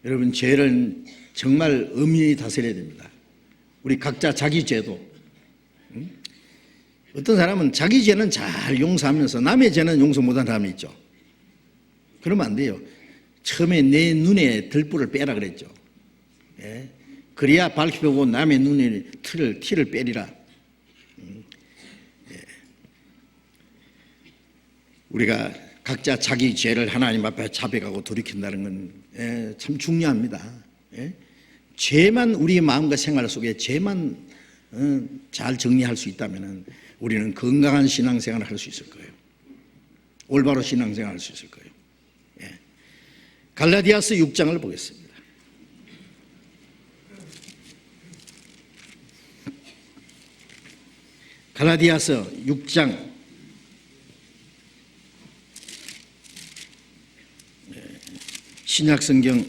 여러분, 죄를 정말 엄연히 다스려야 됩니다. 우리 각자 자기 죄도. 어떤 사람은 자기 죄는 잘 용서하면서 남의 죄는 용서 못하는 사람이 있죠. 그러면 안 돼요. 처음에 내 눈에 들불을 빼라 그랬죠. 그래야 밝히고 남의 눈에 티를 빼리라. 우리가 각자 자기 죄를 하나님 앞에 자백하고 돌이킨다는 건 참 중요합니다. 죄만 우리 마음과 생활 속에 죄만 잘 정리할 수 있다면 우리는 건강한 신앙생활을 할 수 있을 거예요. 올바로 신앙생활을 할 수 있을 거예요. 갈라디아서 6장을 보겠습니다. 갈라디아서 6장 신약성경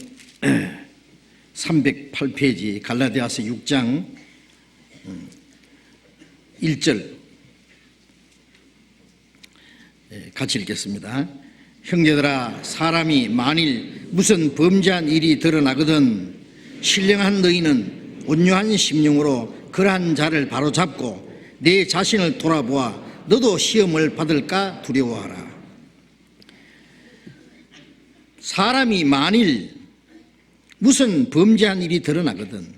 308페이지 갈라디아서 6장 1절 같이 읽겠습니다. 형제들아, 사람이 만일 무슨 범죄한 일이 드러나거든 신령한 너희는 온유한 심령으로 그러한 자를 바로잡고 내 자신을 돌아보아 너도 시험을 받을까 두려워하라. 사람이 만일 무슨 범죄한 일이 드러나거든,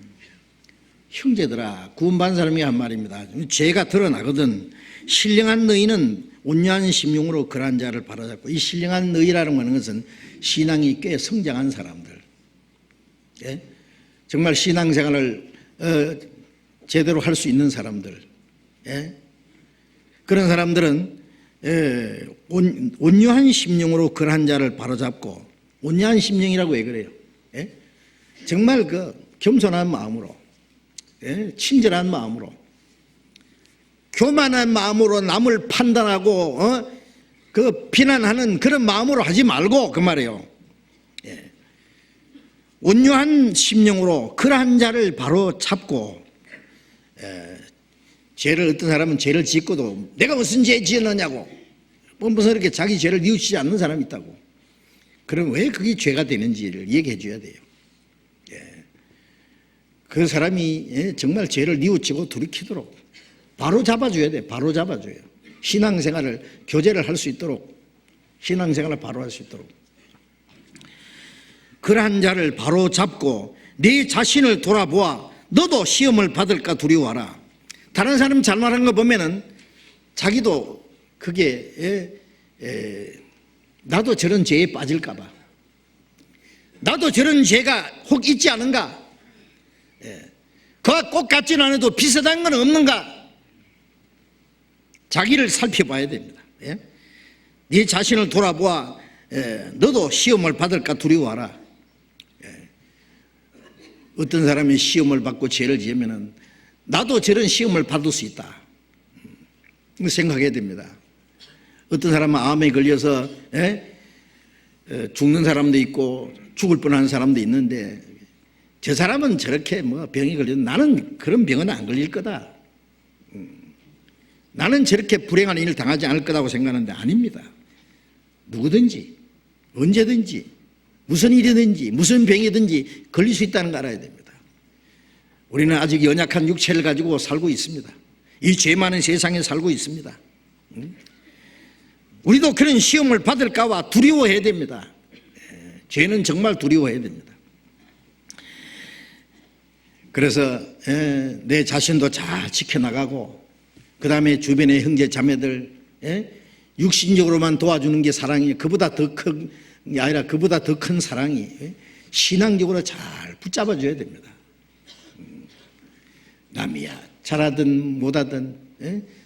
형제들아, 구원받은 사람이 한 말입니다. 죄가 드러나거든 신령한 너희는 온유한 심령으로 그러한 자를 바로잡고, 이 신령한 너희라는 것은 신앙이 꽤 성장한 사람들, 정말 신앙생활을 제대로 할 수 있는 사람들, 그런 사람들은 온유한 심령으로 그러한 자를 바로잡고, 온유한 심령이라고 왜 그래요? 정말 그 겸손한 마음으로, 친절한 마음으로, 교만한 마음으로 남을 판단하고 그 비난하는 그런 마음으로 하지 말고, 그 말이에요. 온유한 심령으로 그러한 자를 바로 잡고, 죄를, 어떤 사람은 죄를 짓고도 내가 무슨 죄 지었느냐고 무슨 이렇게 자기 죄를 뉘우치지 않는 사람이 있다고. 그럼 왜 그게 죄가 되는지를 얘기해 줘야 돼요. 그 사람이 정말 죄를 뉘우치고 돌이키도록 바로 잡아줘야 돼. 바로 잡아줘요. 신앙생활을, 교제를 할 수 있도록, 신앙생활을 바로 할 수 있도록. 그러한 자를 바로 잡고 네 자신을 돌아보아 너도 시험을 받을까 두려워하라. 다른 사람 잘못한 거 보면은 자기도 그게 나도 저런 죄에 빠질까 봐, 나도 저런 죄가 혹 있지 않은가, 그와 꼭 같지는 않아도 비슷한 건 없는가, 자기를 살펴봐야 됩니다. 예? 네 자신을 돌아보아 너도 시험을 받을까 두려워하라. 어떤 사람이 시험을 받고 죄를 지으면 나도 저런 시험을 받을 수 있다. 생각해야 됩니다. 어떤 사람은 암에 걸려서 죽는 사람도 있고 죽을 뻔한 사람도 있는데 저 사람은 저렇게 뭐 병이 걸려도 나는 그런 병은 안 걸릴 거다. 나는 저렇게 불행한 일을 당하지 않을 거라고 생각하는데 아닙니다. 누구든지 언제든지 무슨 일이든지 무슨 병이든지 걸릴 수 있다는 거 알아야 됩니다. 우리는 아직 연약한 육체를 가지고 살고 있습니다. 이 죄 많은 세상에 살고 있습니다. 우리도 그런 시험을 받을까봐 두려워해야 됩니다. 죄는 정말 두려워해야 됩니다. 그래서 내 자신도 잘 지켜나가고 그 다음에 주변의 형제 자매들 육신적으로만 도와주는 게 사랑이 그보다 더 큰 게 아니라 그보다 더 큰 사랑이 신앙적으로 잘 붙잡아줘야 됩니다. 남이야 잘하든 못하든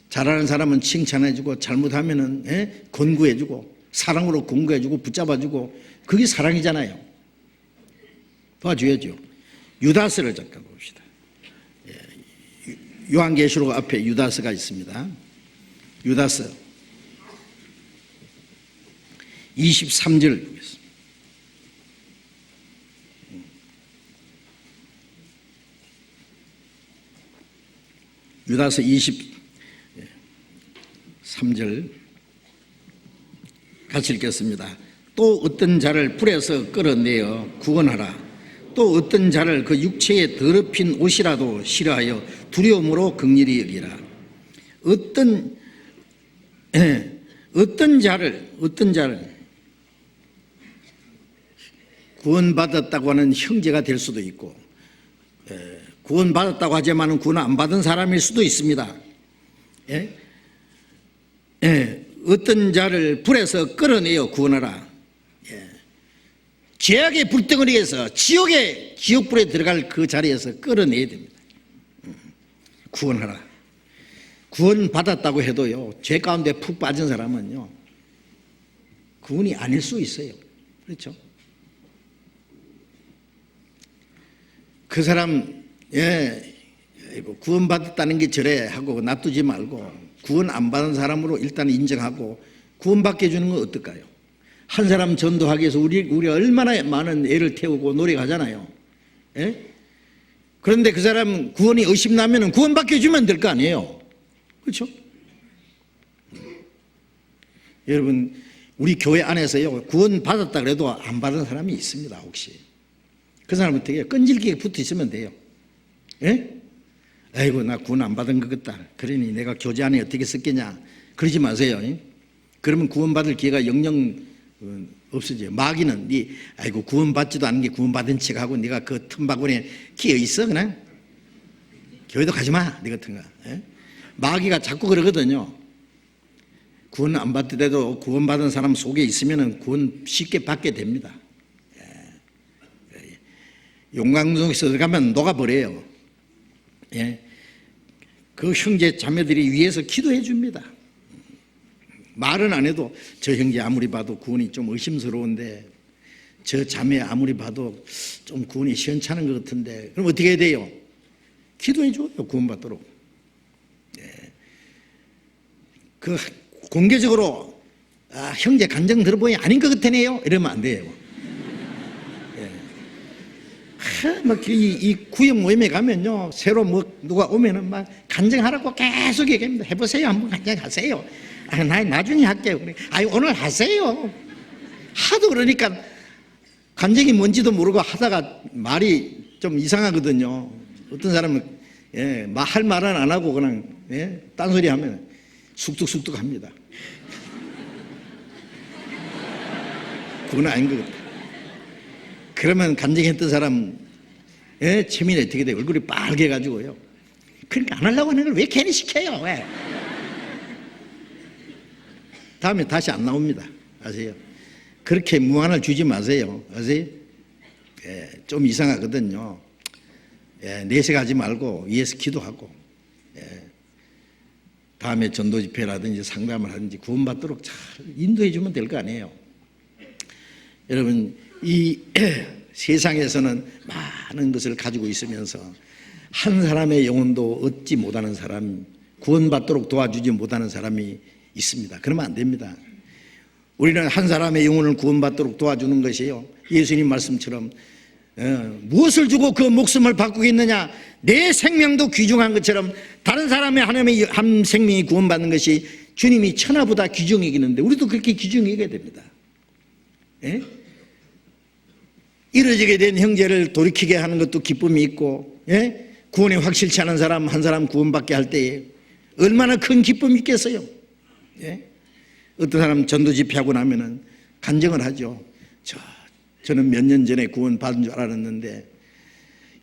잘하는 사람은 칭찬해주고 잘못하면은 권고해주고 사랑으로 권고해주고 붙잡아주고 그게 사랑이잖아요. 도와줘야죠. 유다스를 잠깐 봅시다. 요한계시록 앞에 유다스가 있습니다. 유다스 23절 보겠습니다. 유다스 23절 같이 읽겠습니다. 또 어떤 자를 불에서 끌어내어 구원하라. 또 어떤 자를 그 육체에 더럽힌 옷이라도 싫어하여 두려움으로 긍휼히 여기라. 어떤 자를 구원받았다고 하는 형제가 될 수도 있고 구원받았다고 하지만 구원 안 받은 사람일 수도 있습니다. 어떤 자를 불에서 끌어내어 구원하라. 죄악의 불덩어리에서 지옥불에 들어갈 그 자리에서 끌어내야 됩니다. 구원하라. 구원받았다고 해도요, 죄 가운데 푹 빠진 사람은요, 구원이 아닐 수 있어요. 그렇죠? 그 사람, 구원받았다는 게 저래 하고 놔두지 말고 구원 안 받은 사람으로 일단 인정하고 구원받게 해주는 건 어떨까요? 한 사람 전도하기 위해서 우리 얼마나 많은 애를 태우고 노력하잖아요. 그런데 그 사람 구원이 의심나면 구원받게 해주면 될 거 아니에요. 그렇죠? 여러분, 우리 교회 안에서요, 구원받았다 그래도 안 받은 사람이 있습니다, 혹시. 그 사람은 어떻게 끈질기게 붙어 있으면 돼요. 아이고, 나 구원 안 받은 것 같다. 그러니 내가 교제 안에 어떻게 썼겠냐. 그러지 마세요. 그러면 구원받을 기회가 영영 없어져요. 마귀는 아이고, 구원받지도 않은 게 구원받은 척하고 네가 그 틈바구니에 끼어 있어, 그냥. 교회도 가지 마, 네 같은 거. 마귀가 자꾸 그러거든요. 구원 안 받더라도 구원받은 사람 속에 있으면 구원 쉽게 받게 됩니다. 용광속에서 들어가면 녹아버려요. 그 형제 자매들이 위에서 기도해 줍니다. 말은 안 해도 저 형제 아무리 봐도 구원이 좀 의심스러운데 저 자매 아무리 봐도 좀 구원이 시원찮은 것 같은데 그럼 어떻게 해야 돼요? 기도해 줘요. 구원받도록. 그 공개적으로 형제 간정 들어보니 아닌 것 같으네요. 이러면 안 돼요. 막 이 구역 모임에 가면요, 새로 뭐 누가 오면은 막 간증하라고 계속 얘기합니다. 해보세요, 한번 간증하세요. 나 나중에 할게요. 오늘 하세요. 하도 그러니까 간증이 뭔지도 모르고 하다가 말이 좀 이상하거든요. 어떤 사람은 할 말은 안 하고 그냥 딴소리 하면 쑥뚝쑥뚝 합니다. 그건 아닌 것 같아요. 그러면 간증했던 사람 체면이 어떻게 돼요? 얼굴이 빨개가지고요. 그러니까 안 하려고 하는 걸 왜 괜히 시켜요? 왜? 다음에 다시 안 나옵니다. 아세요? 그렇게 무안을 주지 마세요. 아세요? 좀 이상하거든요. 내색하지 말고 위에서 기도하고 다음에 전도 집회라든지 상담을 하든지 구원받도록 잘 인도해 주면 될 거 아니에요. 여러분, 이 세상에서는 많은 것을 가지고 있으면서 한 사람의 영혼도 얻지 못하는 사람, 구원받도록 도와주지 못하는 사람이 있습니다. 그러면 안 됩니다. 우리는 한 사람의 영혼을 구원받도록 도와주는 것이요, 예수님 말씀처럼 무엇을 주고 그 목숨을 바꾸겠느냐, 내 생명도 귀중한 것처럼 다른 사람의 하나님의 한 생명이 구원받는 것이 주님이 천하보다 귀중히 여기는데 우리도 그렇게 귀중히 여겨야 됩니다. 예? 이루어지게 된 형제를 돌이키게 하는 것도 기쁨이 있고, 예? 구원이 확실치 않은 사람 한 사람 구원받게 할 때에 얼마나 큰 기쁨이 있겠어요. 예? 어떤 사람 전도 집회하고 나면은 간증을 하죠. 저는 몇 년 전에 구원 받은 줄 알았는데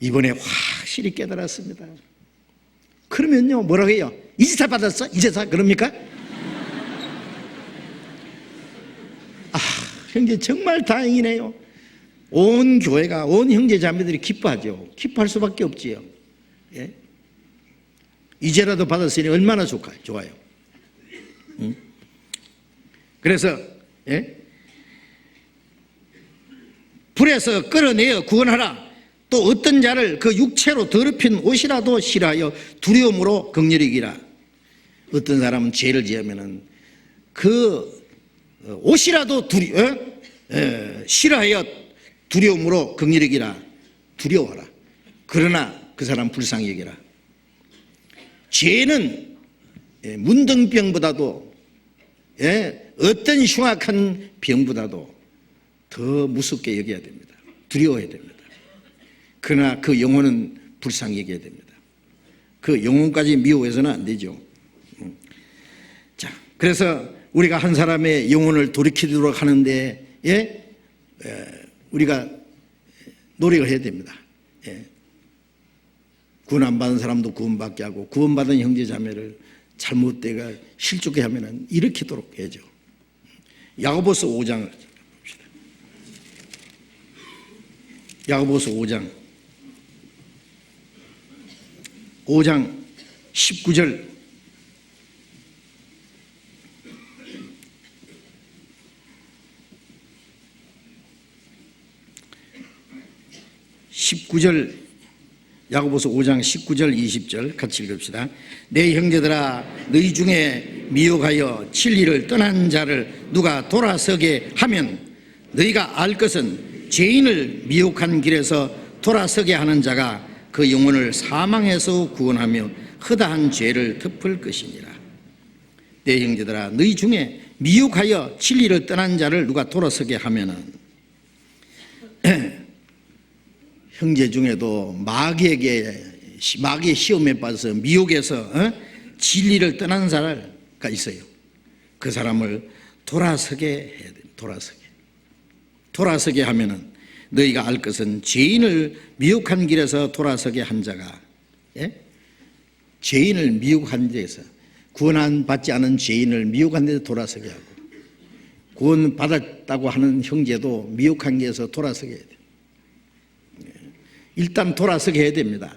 이번에 확실히 깨달았습니다. 그러면요, 뭐라고 해요? 이제사 받았어? 이제사? 그럽니까? 형제 정말 다행이네요. 온 교회가, 온 형제 자매들이 기뻐하죠. 기뻐할 수밖에 없지요. 예? 이제라도 받았으니 얼마나 좋아요. 응? 그래서 불에서 끌어내어 구원하라. 또 어떤 자를 그 육체로 더럽힌 옷이라도 싫어하여 두려움으로 긍휼히 여기라. 어떤 사람은 죄를 지으면은 그 옷이라도 싫어하여 두려움으로 긍휼히 여기라. 두려워하라. 그러나 그 사람 불쌍히 여기라. 죄는 문둥병보다도 어떤 흉악한 병보다도 더 무섭게 여겨야 됩니다. 두려워해야 됩니다. 그러나 그 영혼은 불쌍히 여겨야 됩니다. 그 영혼까지 미워해서는 안 되죠. 자, 그래서 우리가 한 사람의 영혼을 돌이키도록 하는데 우리가 노력을 해야 됩니다. 구원 안 받은 사람도 구원받게 하고 구원받은 형제 자매를 잘못되가 실족해 하면은 일으키도록 해야죠. 야고보서 5장을 봅시다. 야고보서 5장 19절. 야고보서 5장 19절 20절 같이 읽읍시다. 내 형제들아, 너희 중에 미혹하여 진리를 떠난 자를 누가 돌아서게 하면 너희가 알 것은 죄인을 미혹한 길에서 돌아서게 하는 자가 그 영혼을 사망에서 구원하며 허다한 죄를 덮을 것이니라. 내 형제들아, 너희 중에 미혹하여 진리를 떠난 자를 누가 돌아서게 하면은 형제 중에도 마귀의 시험에 빠져서 미혹에서 진리를 떠난 자가 있어요. 그 사람을 돌아서게 해야 돼요. 돌아서게 하면은 너희가 알 것은 죄인을 미혹한 길에서 돌아서게 한 자가, 죄인을 미혹한 데서, 구원 받지 않은 죄인을 미혹한 데서 돌아서게 하고, 구원 받았다고 하는 형제도 미혹한 길에서 돌아서게 해야 돼요. 일단 돌아서게 해야 됩니다.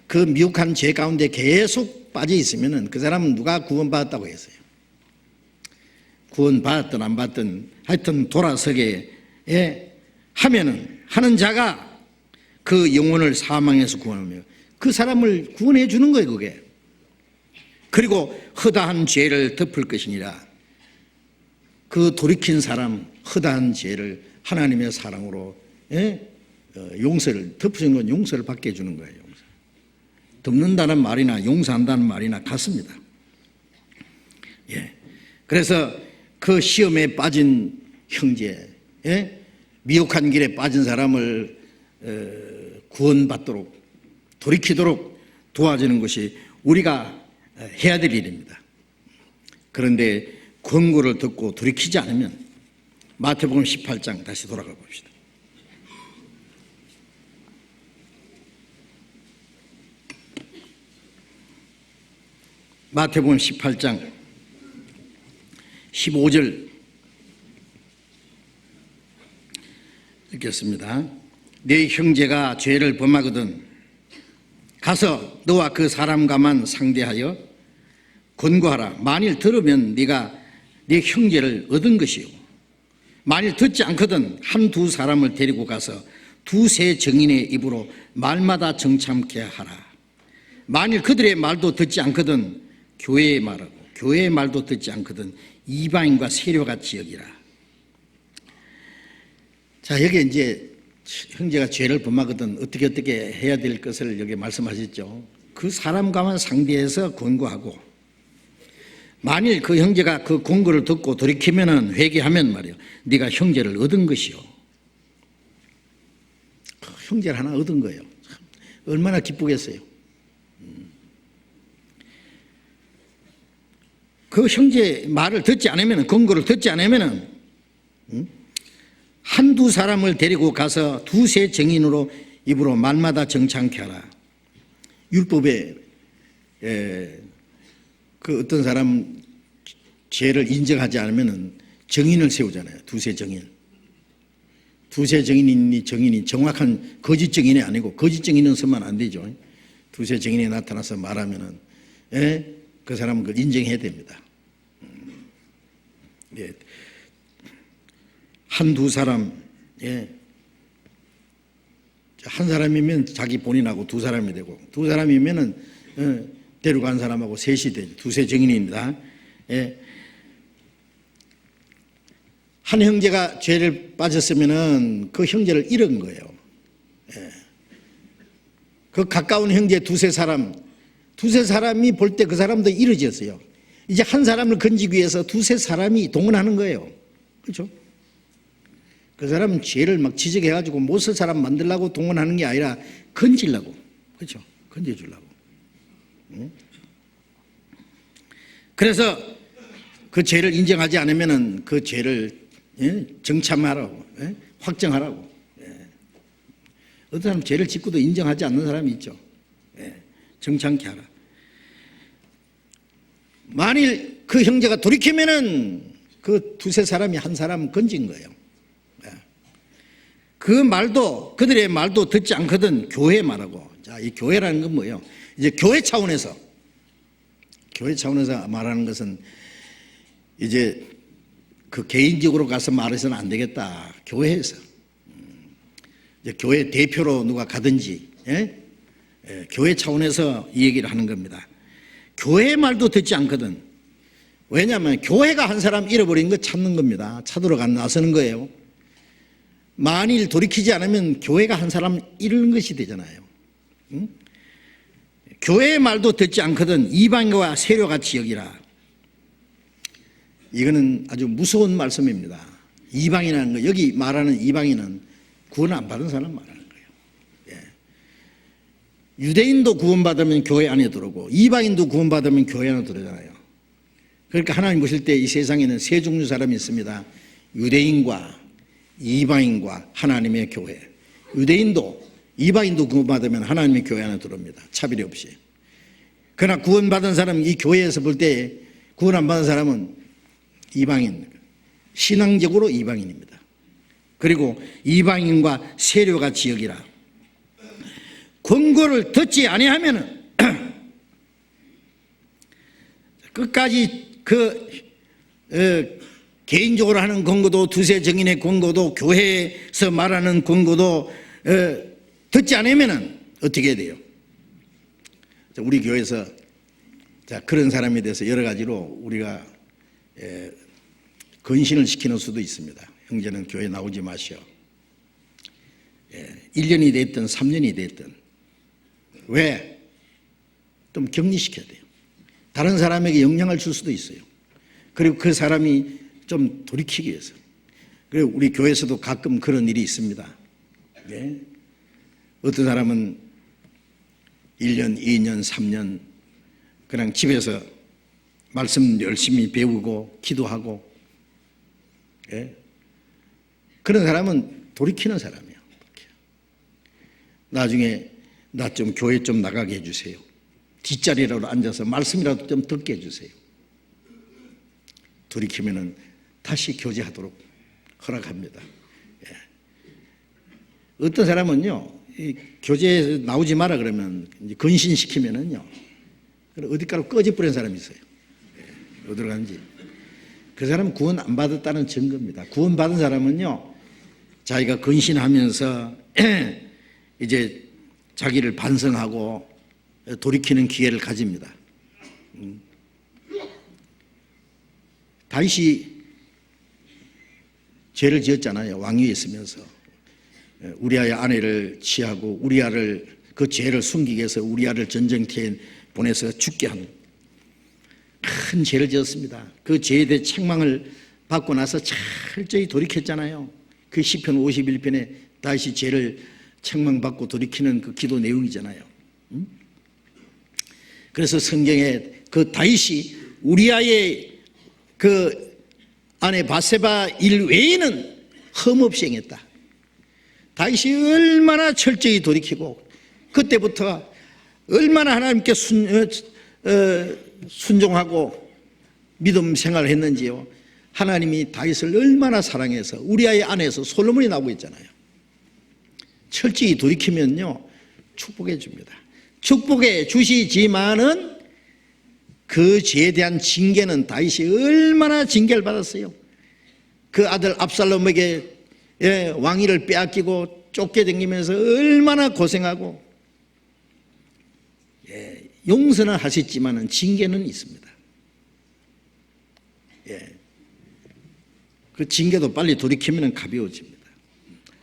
그 미혹한 죄 가운데 계속 빠져 있으면은 그 사람은 누가 구원받았다고 했어요. 구원받았든 안 받든 하여튼 돌아서게 하면은 하는 자가 그 영혼을 사망에서 구원하며 그 사람을 구원해 주는 거예요, 그게. 그리고 허다한 죄를 덮을 것이니라. 그 돌이킨 사람 허다한 죄를 하나님의 사랑으로 용서를 덮으신 건 용서를 받게 해주는 거예요. 용서. 덮는다는 말이나 용서한다는 말이나 같습니다. 그래서 그 시험에 빠진 형제, 미혹한 길에 빠진 사람을 구원받도록 돌이키도록 도와주는 것이 우리가 해야 될 일입니다. 그런데 권고를 듣고 돌이키지 않으면 마태복음 18장 다시 돌아가 봅시다. 마태복음 18장 15절 읽겠습니다. 네 형제가 죄를 범하거든 가서 너와 그 사람과만 상대하여 권고하라. 만일 들으면 네가 네 형제를 얻은 것이요. 만일 듣지 않거든 한두 사람을 데리고 가서 두세 정인의 입으로 말마다 정참케 하라. 만일 그들의 말도 듣지 않거든 교회의 말하고 교회의 말도 듣지 않거든 이방인과 세려같이 여기라. 자, 여기 이제 형제가 죄를 범하거든 어떻게 해야 될 것을 여기 말씀하셨죠. 그 사람과만 상대해서 권고하고, 만일 그 형제가 그 권고를 듣고 돌이키면은 회개하면 말이요, 네가 형제를 얻은 것이요. 형제를 하나 얻은 거예요. 얼마나 기쁘겠어요. 그 형제 말을 듣지 않으면, 권고를 듣지 않으면 한두 사람을 데리고 가서 두세 정인으로 입으로 말마다 정창케 하라. 율법에 그 어떤 사람 죄를 인정하지 않으면 정인을 세우잖아요. 두세 정인. 두세 정인이 정확한 거짓 정인이 아니고, 거짓 정인은 쓰면 안 되죠. 두세 정인이 나타나서 말하면은 그 사람은 그걸 인정해야 됩니다. 한두 사람, 한 사람이면 자기 본인하고 두 사람이 되고, 두 사람이면은 데려간 사람하고 셋이 되죠. 두세 정인입니다. 한 형제가 죄를 빠졌으면은 그 형제를 잃은 거예요. 그 가까운 형제 두세 사람이 볼 때 그 사람도 잃어졌어요. 이제 한 사람을 건지기 위해서 두세 사람이 동원하는 거예요. 그렇죠? 그 사람은 죄를 막 지적해가지고 못 쓸 사람 만들려고 동원하는 게 아니라 건지려고. 그렇죠? 건져주려고. 그래서 그 죄를 인정하지 않으면은 그 죄를 정참하라고, 확정하라고. 어떤 사람 죄를 짓고도 인정하지 않는 사람이 있죠. 정창케 하라. 만일 그 형제가 돌이키면은 그 두세 사람이 한 사람 건진 거예요. 그 말도, 그들의 말도 듣지 않거든 교회 말하고. 자, 이 교회라는 건 뭐예요? 이제 교회 차원에서 말하는 것은 이제 그 개인적으로 가서 말해서는 안 되겠다. 교회에서. 이제 교회 대표로 누가 가든지, 교회 차원에서 이 얘기를 하는 겁니다. 교회 말도 듣지 않거든. 왜냐하면 교회가 한 사람 잃어버린 거 찾는 겁니다. 찾으러 나서는 거예요. 만일 돌이키지 않으면 교회가 한 사람 잃는 것이 되잖아요. 교회의 말도 듣지 않거든 이방인과 세려같이 여기라. 이거는 아주 무서운 말씀입니다. 이방이라는 거, 여기 말하는 이방인은 구원 안 받은 사람 말하는 거예요. 유대인도 구원받으면 교회 안에 들어오고 이방인도 구원받으면 교회 안에 들어오잖아요. 그러니까 하나님 보실 때 이 세상에는 세 종류 사람이 있습니다. 유대인과 이방인과 하나님의 교회. 유대인도 이방인도 구원받으면 하나님의 교회 안에 들어옵니다. 차별이 없이. 그러나 구원받은 사람, 이 교회에서 볼 때 구원 안 받은 사람은 이방인, 신앙적으로 이방인입니다. 그리고 이방인과 세려같이 여기라. 권고를 듣지 아니하면은 끝까지 개인적으로 하는 권고도, 두세 정인의 권고도, 교회에서 말하는 권고도 듣지 않으면은 어떻게 해야 돼요? 우리 교회에서 그런 사람에 대해서 여러 가지로 우리가 근신을 시키는 수도 있습니다. 형제는 교회 나오지 마시오. 1년이 됐든 3년이 됐든. 왜? 좀 격리시켜야 돼요. 다른 사람에게 영향을 줄 수도 있어요. 그리고 그 사람이 좀 돌이키기 위해서. 그리고 우리 교회에서도 가끔 그런 일이 있습니다. 어떤 사람은 1년, 2년, 3년 그냥 집에서 말씀 열심히 배우고 기도하고, 그런 사람은 돌이키는 사람이에요. 나중에 나 좀 교회 좀 나가게 해주세요. 뒷자리라도 앉아서 말씀이라도 좀 듣게 해주세요. 돌이키면은 다시 교제하도록 허락합니다. 어떤 사람은요, 교제에 나오지 마라 그러면 근신시키면은요, 어디가로 꺼져버린 사람이 있어요. 어디로 가는지. 그 사람은 구원 안 받았다는 증거입니다. 구원 받은 사람은요, 자기가 근신하면서 이제 자기를 반성하고 돌이키는 기회를 가집니다. 다윗이 죄를 지었잖아요. 왕위에 있으면서 우리아의 아내를 취하고 우리아를 그 죄를 숨기기 위해서 우리아를 전쟁터에 보내서 죽게 한 큰 죄를 지었습니다. 그 죄에 대해 책망을 받고 나서 철저히 돌이켰잖아요. 그 시편 51편에 다윗이 죄를 책망받고 돌이키는 그 기도 내용이잖아요. 그래서 성경에 그 다윗이 우리아의 그 아내 바세바 일 외에는 흠없이 행했다. 다윗이 얼마나 철저히 돌이키고 그때부터 얼마나 하나님께 순종하고 믿음 생활을 했는지요. 하나님이 다윗을 얼마나 사랑해서 우리아의 아내에서 솔로몬이 나오고 있잖아요. 철저히 돌이키면요 축복해 줍니다. 축복해 주시지만은 그 죄에 대한 징계는 다윗이 얼마나 징계를 받았어요. 그 아들 압살롬에게 왕위를 빼앗기고 쫓겨다니면서 얼마나 고생하고 용서는 하셨지만은 징계는 있습니다. 그 징계도 빨리 돌이키면 가벼워집니다.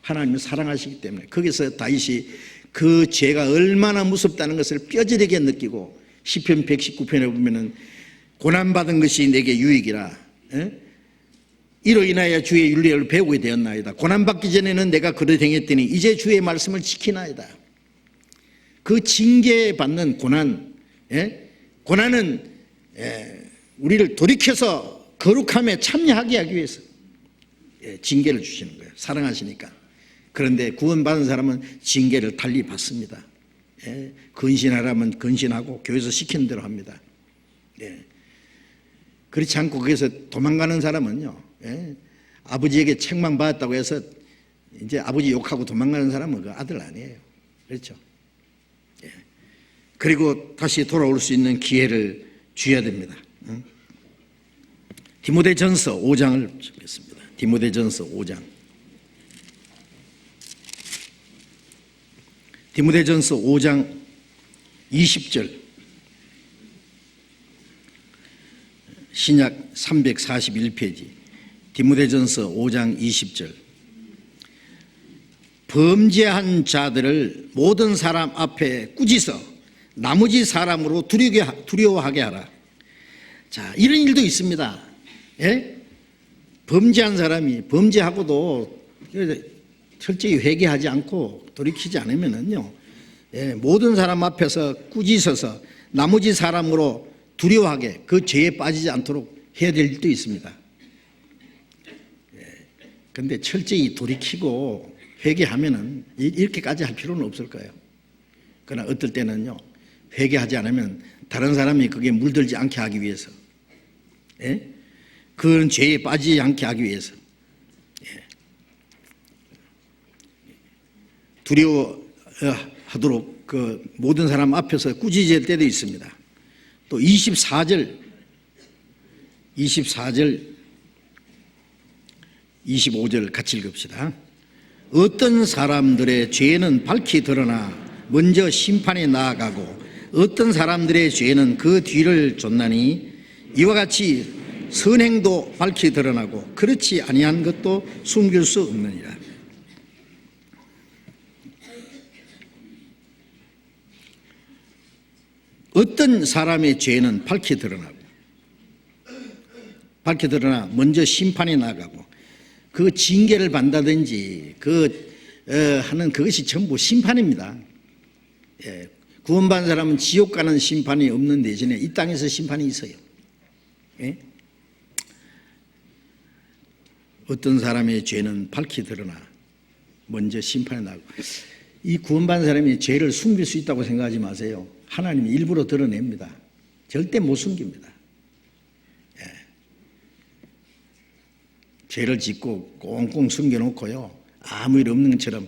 하나님은 사랑하시기 때문에 거기서 다윗이 그 죄가 얼마나 무섭다는 것을 뼈저리게 느끼고 시편 119편에 보면은 고난받은 것이 내게 유익이라 이로 인하여 주의 윤례를 배우게 되었나이다. 고난받기 전에는 내가 그릇 행했더니 이제 주의 말씀을 지키나이다. 그 징계받는 고난, 고난은 우리를 돌이켜서 거룩함에 참여하게 하기 위해서 징계를 주시는 거예요. 사랑하시니까. 그런데 구원받은 사람은 징계를 달리 받습니다. 근신하라면 근신하고 교회에서 시키는 대로 합니다. 그렇지 않고 거기서 도망가는 사람은요, 아버지에게 책망받았다고 해서 이제 아버지 욕하고 도망가는 사람은 그 아들 아니에요. 그렇죠? 그리고 다시 돌아올 수 있는 기회를 주어야 됩니다. 디모데전서 5장을 보겠습니다. 디모데전서 5장. 디모데전서 5장 20절. 신약 341페이지. 디모데전서 5장 20절. 범죄한 자들을 모든 사람 앞에 꾸짖어 나머지 사람으로 두려워하게 하라. 자, 이런 일도 있습니다. 범죄한 사람이 범죄하고도 철저히 회개하지 않고 돌이키지 않으면요, 모든 사람 앞에서 꾸짖어서 나머지 사람으로 두려워하게 그 죄에 빠지지 않도록 해야 될 일도 있습니다. 그런데 철저히 돌이키고 회개하면은 이렇게까지 할 필요는 없을 거예요. 그러나 어떨 때는요, 회개하지 않으면 다른 사람이 그게 물들지 않게 하기 위해서, 그런 죄에 빠지지 않게 하기 위해서 두려워하도록 그 모든 사람 앞에서 꾸짖을 때도 있습니다. 또 24절 25절 같이 읽읍시다. 어떤 사람들의 죄는 밝히 드러나 먼저 심판에 나아가고 어떤 사람들의 죄는 그 뒤를 쫓나니 이와 같이 선행도 밝히 드러나고 그렇지 아니한 것도 숨길 수 없느니라. 어떤 사람의 죄는 밝히 드러나 먼저 심판에 나가고 그 징계를 받는다든지 하는 그것이 전부 심판입니다. 구원받은 사람은 지옥 가는 심판이 없는 대신에 이 땅에서 심판이 있어요. 어떤 사람의 죄는 밝히 드러나 먼저 심판에 나가고, 이 구원받은 사람이 죄를 숨길 수 있다고 생각하지 마세요. 하나님이 일부러 드러냅니다. 절대 못 숨깁니다. 죄를 짓고 꽁꽁 숨겨놓고요, 아무 일 없는 것처럼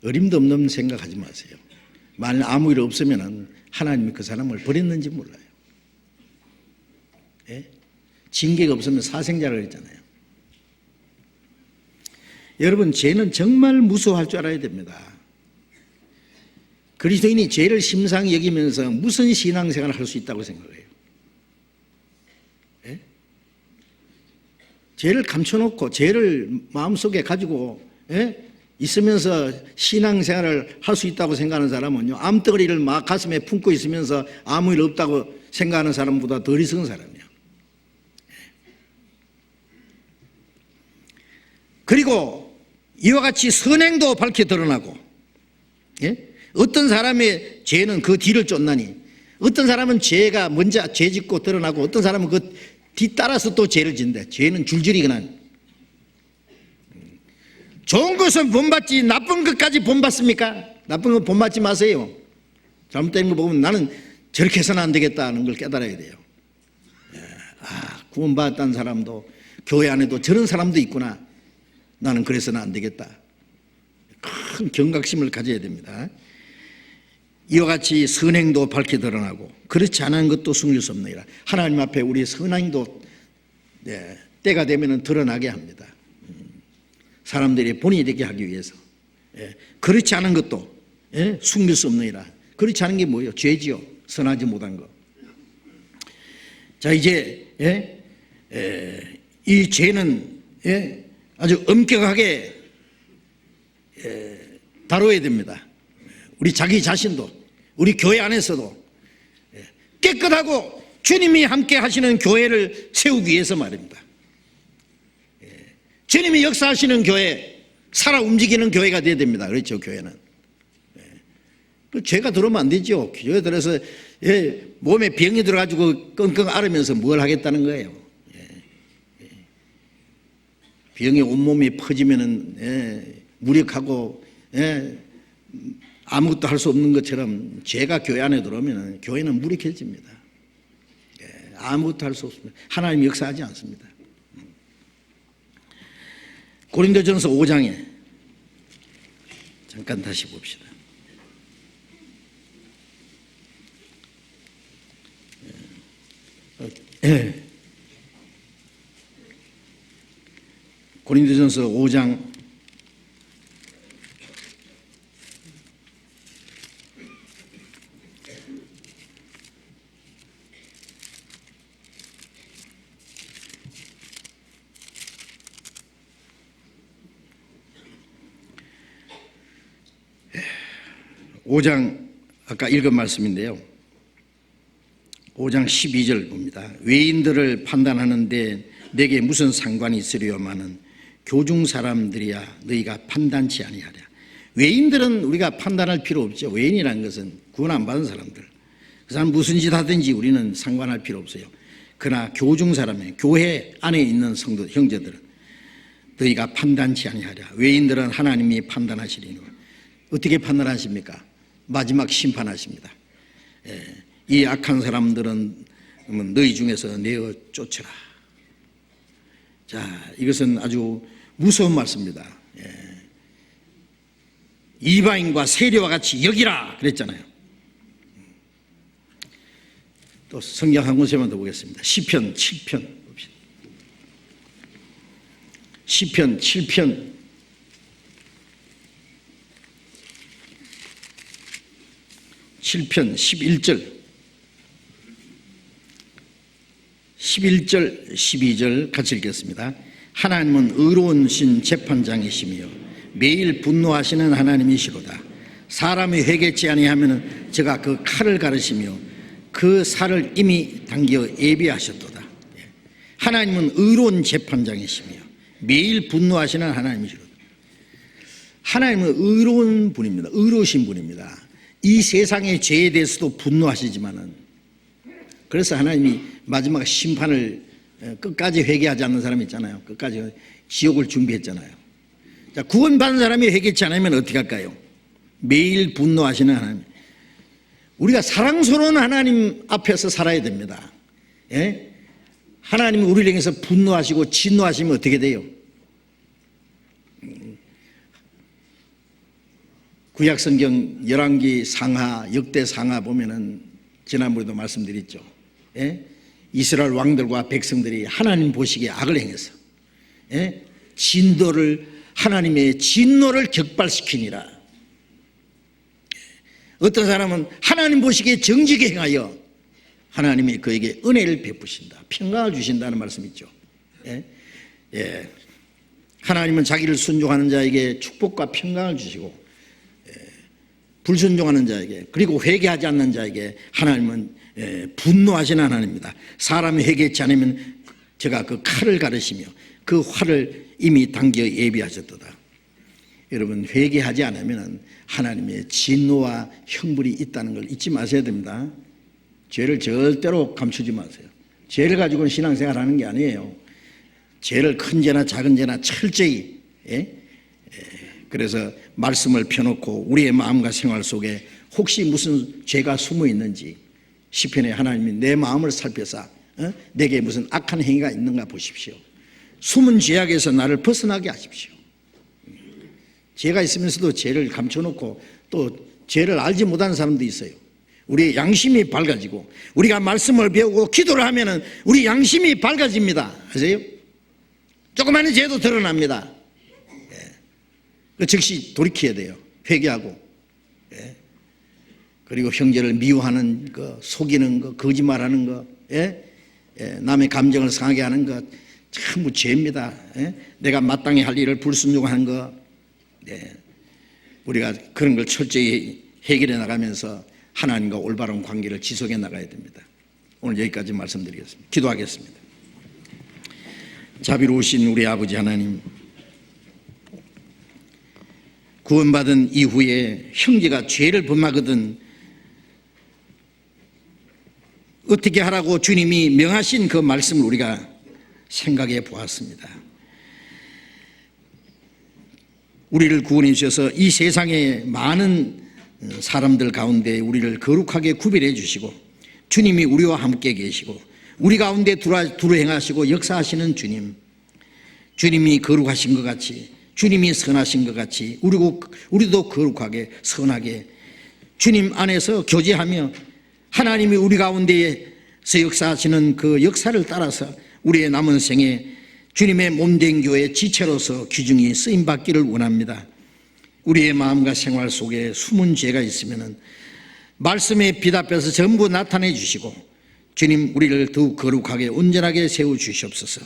어림도 없는 생각하지 마세요. 만일 아무 일 없으면 하나님이 그 사람을 버렸는지 몰라요. 징계가 없으면 사생자를 했잖아요. 여러분, 죄는 정말 무서워할 줄 알아야 됩니다. 그리스도인이 죄를 심상히 여기면서 무슨 신앙생활을 할 수 있다고 생각해요? 예? 죄를 감춰놓고 죄를 마음속에 가지고 있으면서 신앙생활을 할 수 있다고 생각하는 사람은요, 암덩어리를 막 가슴에 품고 있으면서 아무 일 없다고 생각하는 사람보다 더 어리석은 사람이에요. 그리고 이와 같이 선행도 밝게 드러나고, 어떤 사람의 죄는 그 뒤를 쫓나니, 어떤 사람은 죄가 먼저 죄 짓고 드러나고, 어떤 사람은 그 뒤따라서 또 죄를 짓는데, 죄는 줄줄이 그냥 좋은 것은 본받지 나쁜 것까지 본받습니까? 나쁜 건 본받지 마세요. 잘못된 거 보면 나는 저렇게 해서는 안 되겠다는 걸 깨달아야 돼요. 구원받았다는 사람도 교회 안에도 저런 사람도 있구나. 나는 그래서는 안 되겠다. 큰 경각심을 가져야 됩니다. 이와 같이 선행도 밝게 드러나고 그렇지 않은 것도 숨길 수 없느니라. 하나님 앞에 우리의 선행도 때가 되면 드러나게 합니다. 사람들이 본인이 되게 하기 위해서. 그렇지 않은 것도 숨길 수 없느니라. 그렇지 않은 게 뭐예요? 죄지요. 선하지 못한 것. 자, 이제 이 죄는 아주 엄격하게 다뤄야 됩니다. 우리 자기 자신도, 우리 교회 안에서도 깨끗하고 주님이 함께 하시는 교회를 세우기 위해서 말입니다. 주님이 역사하시는 교회, 살아 움직이는 교회가 되어야 됩니다. 그렇죠, 교회는. 죄가 들어오면 안 되죠. 교회 들어서 몸에 병이 들어가지고 끙끙 앓으면서 뭘 하겠다는 거예요. 병이 온몸에 퍼지면은 무력하고 아무것도 할 수 없는 것처럼 죄가 교회 안에 들어오면 교회는 무력해집니다. 아무것도 할 수 없습니다. 하나님이 역사하지 않습니다. 고린도전서 5장에 잠깐 다시 봅시다. 고린도전서 5장 5장 아까 읽은 말씀인데요. 5장 12절 봅니다. 외인들을 판단하는데 내게 무슨 상관이 있으려마는 교중 사람들이야 너희가 판단치 아니하랴. 외인들은 우리가 판단할 필요 없죠. 외인이라는 것은 구원 안 받은 사람들. 그 사람 무슨 짓 하든지 우리는 상관할 필요 없어요. 그러나 교중 사람의 교회 안에 있는 성도 형제들은 너희가 판단치 아니하랴. 외인들은 하나님이 판단하시리니. 어떻게 판단하십니까? 마지막 심판하십니다. 이 악한 사람들은 너희 중에서 내어 쫓으라. 자, 이것은 아주 무서운 말씀입니다. 이방인과 세리와 같이 여기라 그랬잖아요. 또 성경 한 곳에만 더 보겠습니다. 시편 7편 봅시다. 시편 7편 7편 11절 12절 같이 읽겠습니다. 하나님은 의로우신 재판장이시며 매일 분노하시는 하나님이시로다. 사람이 회개치 아니하면 제가 그 칼을 가르시며 그 살을 이미 당겨 예비하셨도다. 하나님은 의로운 재판장이시며 매일 분노하시는 하나님이시로다. 하나님은 의로운 분입니다. 의로우신 분입니다. 이 세상의 죄에 대해서도 분노하시지만은, 그래서 하나님이 마지막 심판을 끝까지 회개하지 않는 사람이 있잖아요. 끝까지 지옥을 준비했잖아요. 자, 구원받은 사람이 회개치 않으면 어떻게 할까요? 매일 분노하시는 하나님. 우리가 사랑스러운 하나님 앞에서 살아야 됩니다. 하나님이 우리를 향해서 분노하시고 진노하시면 어떻게 돼요? 구약성경 열왕기 상하, 역대 상하 보면은 지난번에도 말씀드렸죠. 이스라엘 왕들과 백성들이 하나님 보시기에 악을 행해서 진도를 하나님의 진노를 격발시키니라. 어떤 사람은 하나님 보시기에 정직에 행하여 하나님이 그에게 은혜를 베푸신다, 평강을 주신다는 말씀이 있죠. 하나님은 자기를 순종하는 자에게 축복과 평강을 주시고, 불순종하는 자에게, 그리고 회개하지 않는 자에게 하나님은 분노하시는 하나님입니다. 사람이 회개하지 않으면 제가 그 칼을 가르시며 그 활을 이미 당겨 예비하셨도다. 여러분, 회개하지 않으면 하나님의 진노와 형벌이 있다는 걸 잊지 마셔야 됩니다. 죄를 절대로 감추지 마세요. 죄를 가지고는 신앙생활 하는 게 아니에요. 죄를 큰 죄나 작은 죄나 철저히, 그래서 말씀을 펴놓고 우리의 마음과 생활 속에 혹시 무슨 죄가 숨어 있는지, 시편에 하나님이 내 마음을 살펴사 내게 무슨 악한 행위가 있는가 보십시오. 숨은 죄악에서 나를 벗어나게 하십시오. 죄가 있으면서도 죄를 감춰놓고 또 죄를 알지 못하는 사람도 있어요. 우리의 양심이 밝아지고 우리가 말씀을 배우고 기도를 하면은 우리 양심이 밝아집니다. 아세요? 조그마한 죄도 드러납니다. 즉시 돌이켜야 돼요. 회개하고. 그리고 형제를 미워하는 거, 속이는 거, 거짓말하는 거, 남의 감정을 상하게 하는 것 전부 죄입니다. 내가 마땅히 할 일을 불순종하는 거, 우리가 그런 걸 철저히 해결해 나가면서 하나님과 올바른 관계를 지속해 나가야 됩니다. 오늘 여기까지 말씀드리겠습니다. 기도하겠습니다. 자비로우신 우리 아버지 하나님, 구원받은 이후에 형제가 죄를 범하거든 어떻게 하라고 주님이 명하신 그 말씀을 우리가 생각해 보았습니다. 우리를 구원해 주셔서 이 세상의 많은 사람들 가운데 우리를 거룩하게 구별해 주시고, 주님이 우리와 함께 계시고 우리 가운데 두루 행하시고 역사하시는 주님, 주님이 거룩하신 것 같이, 주님이 선하신 것 같이 우리도 거룩하게 선하게 주님 안에서 교제하며 하나님이 우리 가운데에서 역사하시는 그 역사를 따라서 우리의 남은 생에 주님의 몸된 교회 지체로서 귀중히 쓰임받기를 원합니다. 우리의 마음과 생활 속에 숨은 죄가 있으면 말씀에 빛 앞에서 전부 나타내 주시고, 주님 우리를 더욱 거룩하게 온전하게 세워주시옵소서.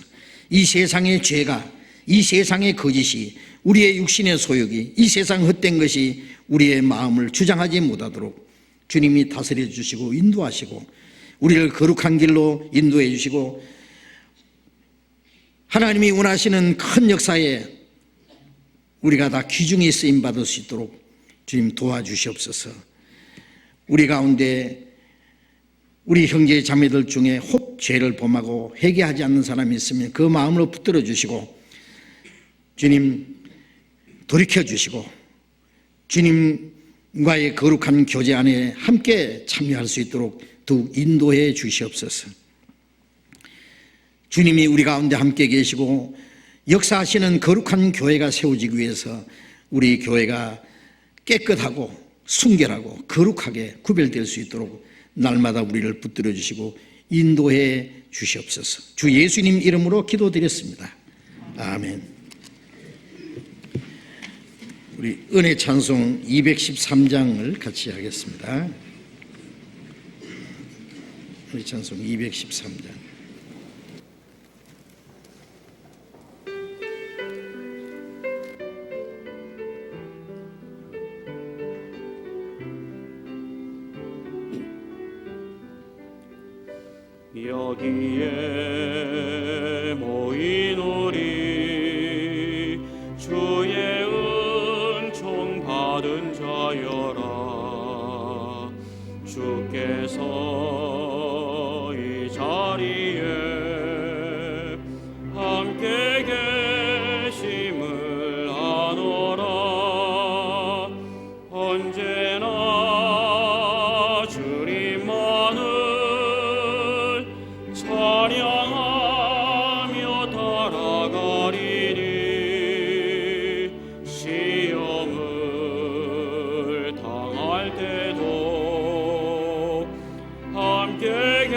이 세상의 죄가, 이 세상의 거짓이, 우리의 육신의 소욕이, 이 세상 헛된 것이 우리의 마음을 주장하지 못하도록 주님이 다스려 주시고 인도하시고 우리를 거룩한 길로 인도해 주시고, 하나님이 원하시는 큰 역사에 우리가 다 귀중히 쓰임받을 수 있도록 주님 도와주시옵소서. 우리 가운데 우리 형제 자매들 중에 혹 죄를 범하고 회개하지 않는 사람이 있으면 그 마음으로 붙들어 주시고, 주님 돌이켜 주시고 주님과의 거룩한 교제 안에 함께 참여할 수 있도록 더욱 인도해 주시옵소서. 주님이 우리 가운데 함께 계시고 역사하시는 거룩한 교회가 세워지기 위해서 우리 교회가 깨끗하고 순결하고 거룩하게 구별될 수 있도록 날마다 우리를 붙들어 주시고 인도해 주시옵소서. 주 예수님 이름으로 기도드렸습니다. 아멘. 우리 은혜 찬송 213장을 같이 하겠습니다. 은혜 찬송 213장. 여기에 모인 우리 주의 은총 받은 자여라. 주께서 이 자리에 함께 계심을 아노라. 언제나 주님만을 찬양하며 달아가리니 시험을 당할 때도 함께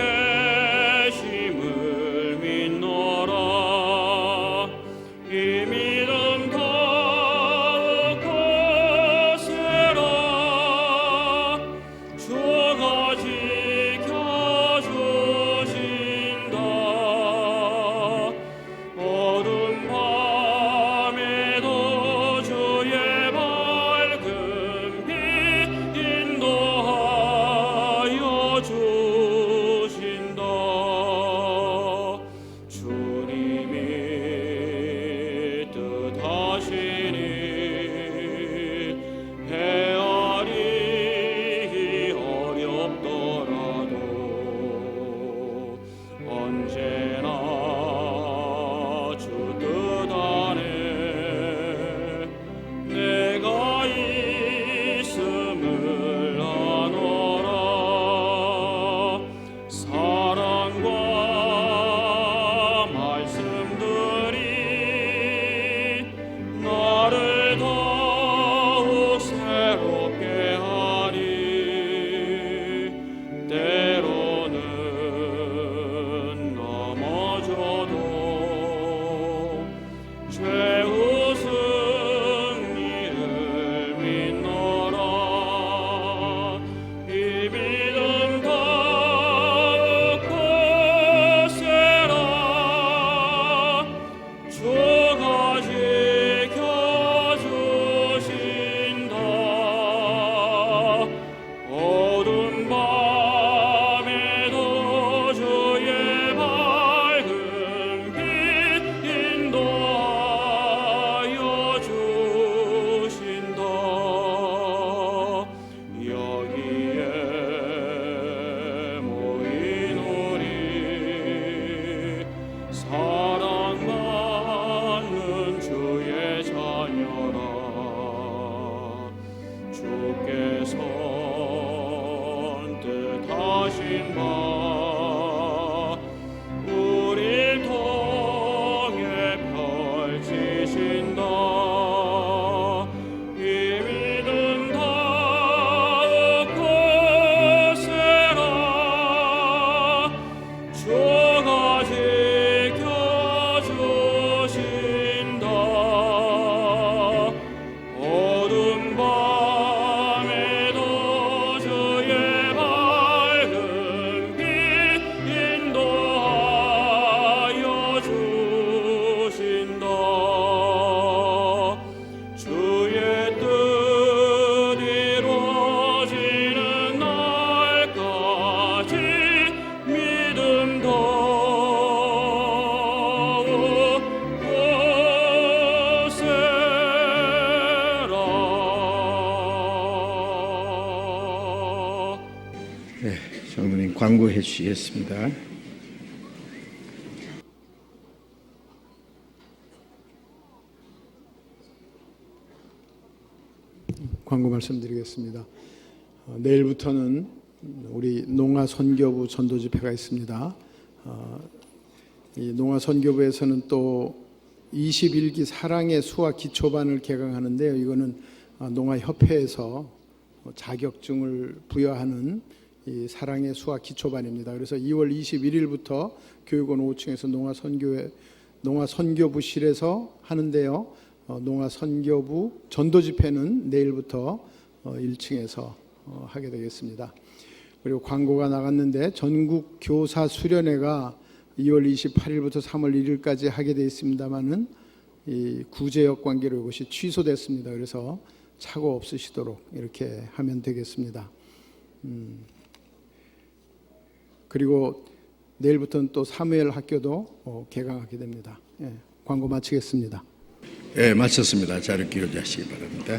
선뜻하신 바 우릴 통해 펼치신다. 이 믿음 더욱 굳세라. 주가 지켜주신다. 어둠 밤에도 주의 밝은 빛 인도하여 주신다. 주의 뜻 이루어지는 날까지 믿음 더욱 굳세라. 네, 장로님 광고해 주시겠습니다. 광고 말씀드리겠습니다. 내일부터는 우리 농아 선교부 전도 집회가 있습니다. 이 농아 선교부에서는 또 21기 사랑의 수화 기초반을 개강하는데요. 이거는 농아 협회에서 자격증을 부여하는 이 사랑의 수화 기초반입니다. 그래서 2월 21일부터 교육원 5층에서 농아 선교부실에서 하는데요. 농아 선교부 전도 집회는 내일부터 1층에서 하게 되겠습니다. 그리고 광고가 나갔는데 전국 교사 수련회가 2월 28일부터 3월 1일까지 하게 되어 있습니다만은 이 구제역 관계로 이것이 취소됐습니다. 그래서 착오 없으시도록 이렇게 하면 되겠습니다. 그리고 내일부터는 또 사무엘 학교도 개강하게 됩니다. 예, 광고 마치겠습니다. 네, 마쳤습니다. 자료 기록하시기 바랍니다.